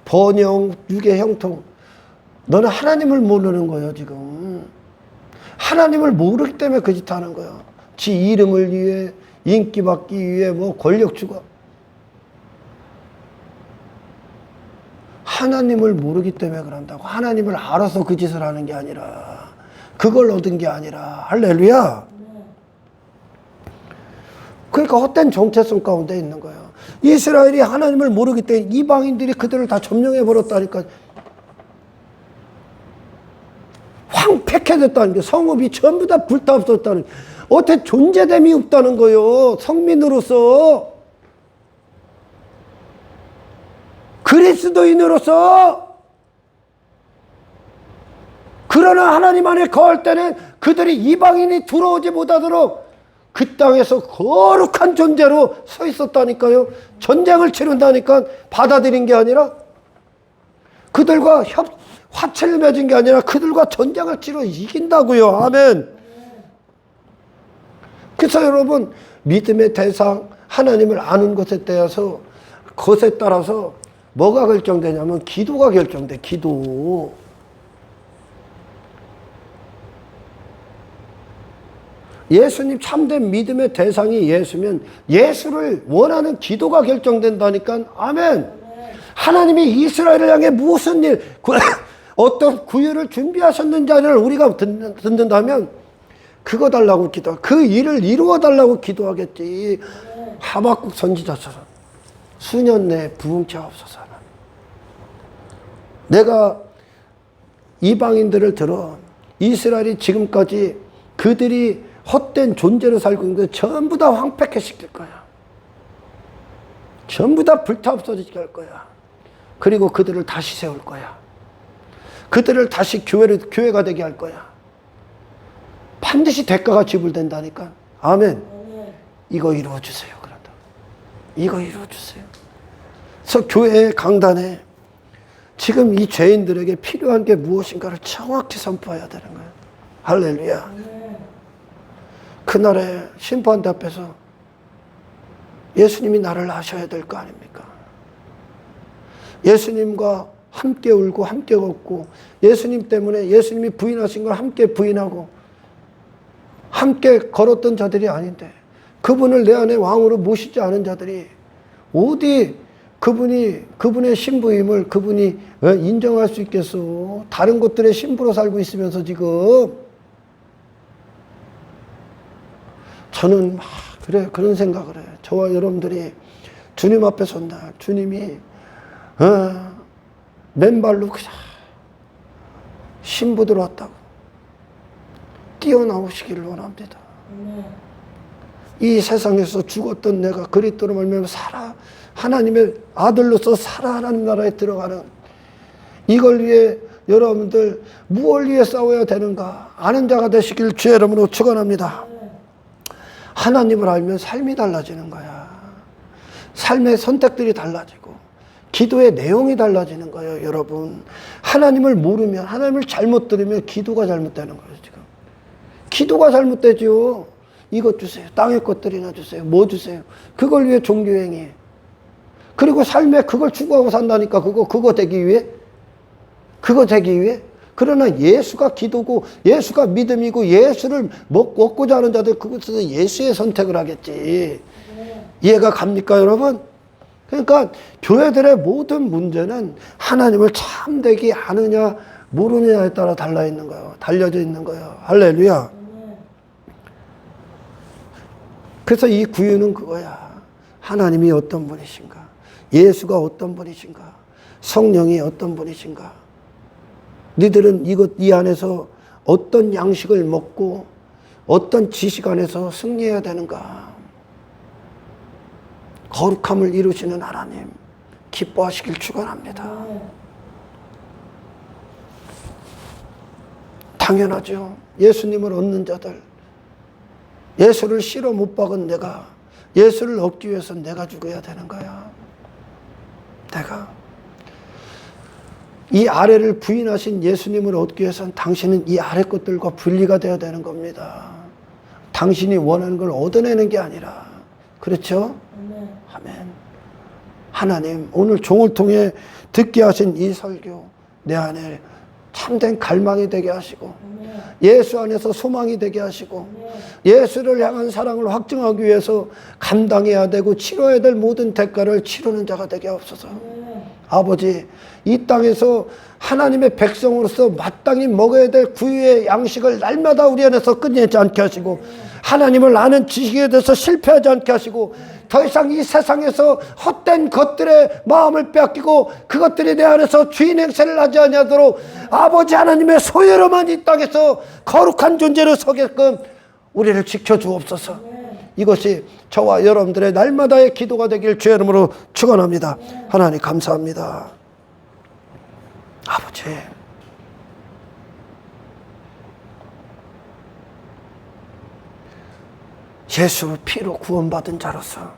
Speaker 1: 번영, 유괴, 형통. 너는 하나님을 모르는 거예요 지금. 하나님을 모르기 때문에 그 짓 하는 거야. 지 이름을 위해, 인기 받기 위해 뭐 권력 추구. 하나님을 모르기 때문에 그런다고. 하나님을 알아서 그 짓을 하는 게 아니라, 그걸 얻은 게 아니라. 할렐루야. 그러니까 헛된 정체성 가운데 있는 거예요. 이스라엘이 하나님을 모르기 때문에 이방인들이 그들을 다 점령해 버렸다니까. 황폐해졌다는 게, 성읍이 전부 다 불타없었다는 게, 어떻게 존재됨이 없다는 거예요 성민으로서. 그리스도인으로서. 그러나 하나님 안에 거할 때는 그들이 이방인이 들어오지 못하도록 그 땅에서 거룩한 존재로 서 있었다니까요. 전쟁을 치른다니까. 받아들인 게 아니라, 그들과 화체를 맺은 게 아니라 그들과 전쟁을 치러 이긴다고요. 아멘. 그래서 여러분, 믿음의 대상, 하나님을 아는 것에 따라서, 것에 따라서 뭐가 결정되냐면 기도가 결정돼. 기도. 예수님 참된 믿음의 대상이 예수면 예수를 원하는 기도가 결정된다니까. 아멘. 하나님이 이스라엘을 향해 무슨 일, 어떤 구유를 준비하셨는지를 우리가 듣는다면 그거 달라고 기도, 그 일을 이루어 달라고 기도하겠지. 하박국 선지자처럼 수년 내에 부흥케 하옵소서. 내가 이방인들을 들어 이스라엘이 지금까지 그들이 헛된 존재로 살고 있는 거 전부 다 황폐케 시킬 거야. 전부 다 불타없어지게 할 거야. 그리고 그들을 다시 세울 거야. 그들을 다시 교회가 되게 할 거야. 반드시 대가가 지불된다니까. 아멘. 이거 이루어주세요. 그런다. 이거 이루어주세요. 그래서 교회의 강단에 지금 이 죄인들에게 필요한 게 무엇인가를 정확히 선포해야 되는 거예요. 할렐루야. 그날에 심판대 앞에서 예수님이 나를 아셔야 될 거 아닙니까? 예수님과 함께 울고 함께 걷고, 예수님 때문에 예수님이 부인하신 걸 함께 부인하고 함께 걸었던 자들이 아닌데, 그분을 내 안에 왕으로 모시지 않은 자들이 어디 그분의 신부임을 그분이 인정할 수 있겠어? 다른 것들의 신부로 살고 있으면서 지금. 저는 그런 생각을 해요. 저와 여러분들이 주님 앞에 선 날 주님이 맨발로 그냥 신부들 왔다고 뛰어나오시기를 원합니다. 이 세상에서 죽었던 내가 그리스도로 말미암아 살아, 하나님의 아들로서 살아 하나님 나라에 들어가는, 이걸 위해 여러분들 무엇을 위해 싸워야 되는가 아는 자가 되시길 주의 이름으로 축원합니다. 하나님을 알면 삶이 달라지는 거야. 삶의 선택들이 달라지고 기도의 내용이 달라지는 거예요. 여러분, 하나님을 모르면, 하나님을 잘못 들으면 기도가 잘못되는 거예요. 지금 기도가 잘못되죠. 이것 주세요. 땅의 것들이나 주세요. 뭐 주세요. 그걸 위해 종교행위. 그리고 삶에 그걸 추구하고 산다니까. 그거 되기 위해. 그거 되기 위해. 그러나 예수가 기도고 예수가 믿음이고 예수를 먹고자 하는 자들 그것에서 예수의 선택을 하겠지. 이해가 갑니까 여러분? 그러니까 교회들의 모든 문제는 하나님을 참되게 아느냐 모르느냐에 따라 달려져 있는 거예요. 할렐루야. 그래서 이 구유는 그거야. 하나님이 어떤 분이신가? 예수가 어떤 분이신가? 성령이 어떤 분이신가? 너희들은 이 안에서 어떤 양식을 먹고 어떤 지식 안에서 승리해야 되는가? 거룩함을 이루시는 하나님 기뻐하시길 축원합니다. 당연하죠. 예수님을 얻는 자들, 예수를 실어 못 박은 내가, 예수를 얻기 위해서 내가 죽어야 되는 거야. 내가 이 아래를 부인하신 예수님을 얻기 위해서는 당신은 이 아래 것들과 분리가 되어야 되는 겁니다. 당신이 원하는 걸 얻어내는 게 아니라. 그렇죠? 아멘. 하나님 오늘 종을 통해 듣게 하신 이 설교 내 안에 참된 갈망이 되게 하시고 예수 안에서 소망이 되게 하시고 예수를 향한 사랑을 확증하기 위해서 감당해야 되고 치러야 될 모든 대가를 치르는 자가 되게 하옵소서. 아버지 이 땅에서 하나님의 백성으로서 마땅히 먹어야 될 구유의 양식을 날마다 우리 안에서 끝내지 않게 하시고 하나님을 아는 지식에 대해서 실패하지 않게 하시고 더 이상 이 세상에서 헛된 것들의 마음을 빼앗기고 그것들이 내 안에서 주인 행세를 하지 아니하도록 아버지 하나님의 소유로만 이 땅에서 거룩한 존재로 서게끔 우리를 지켜주옵소서. 이것이 저와 여러분들의 날마다의 기도가 되길 주의 이름으로 축원합니다. 하나님 감사합니다. 아버지 예수 피로 구원받은 자로서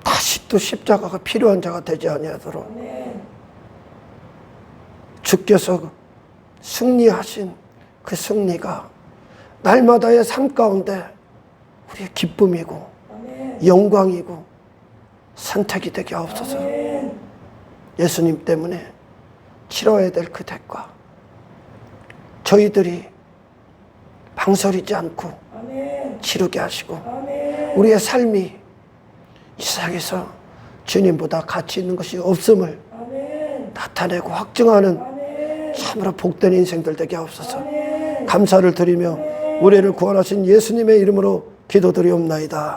Speaker 1: 다시 또 십자가가 필요한 자가 되지 아니하도록 주께서 승리하신 그 승리가 날마다의 삶 가운데 우리의 기쁨이고 영광이고 선택이 되게 하옵소서. 예수님 때문에 치러야 될 그 대가 저희들이 망설이지 않고 치르게 하시고 우리의 삶이 이 세상에서 주님보다 가치 있는 것이 없음을 나타내고 확증하는 참으로 복된 인생들 되게 하옵소서. 감사를 드리며 우리를 구원하신 예수님의 이름으로 기도드리옵나이다.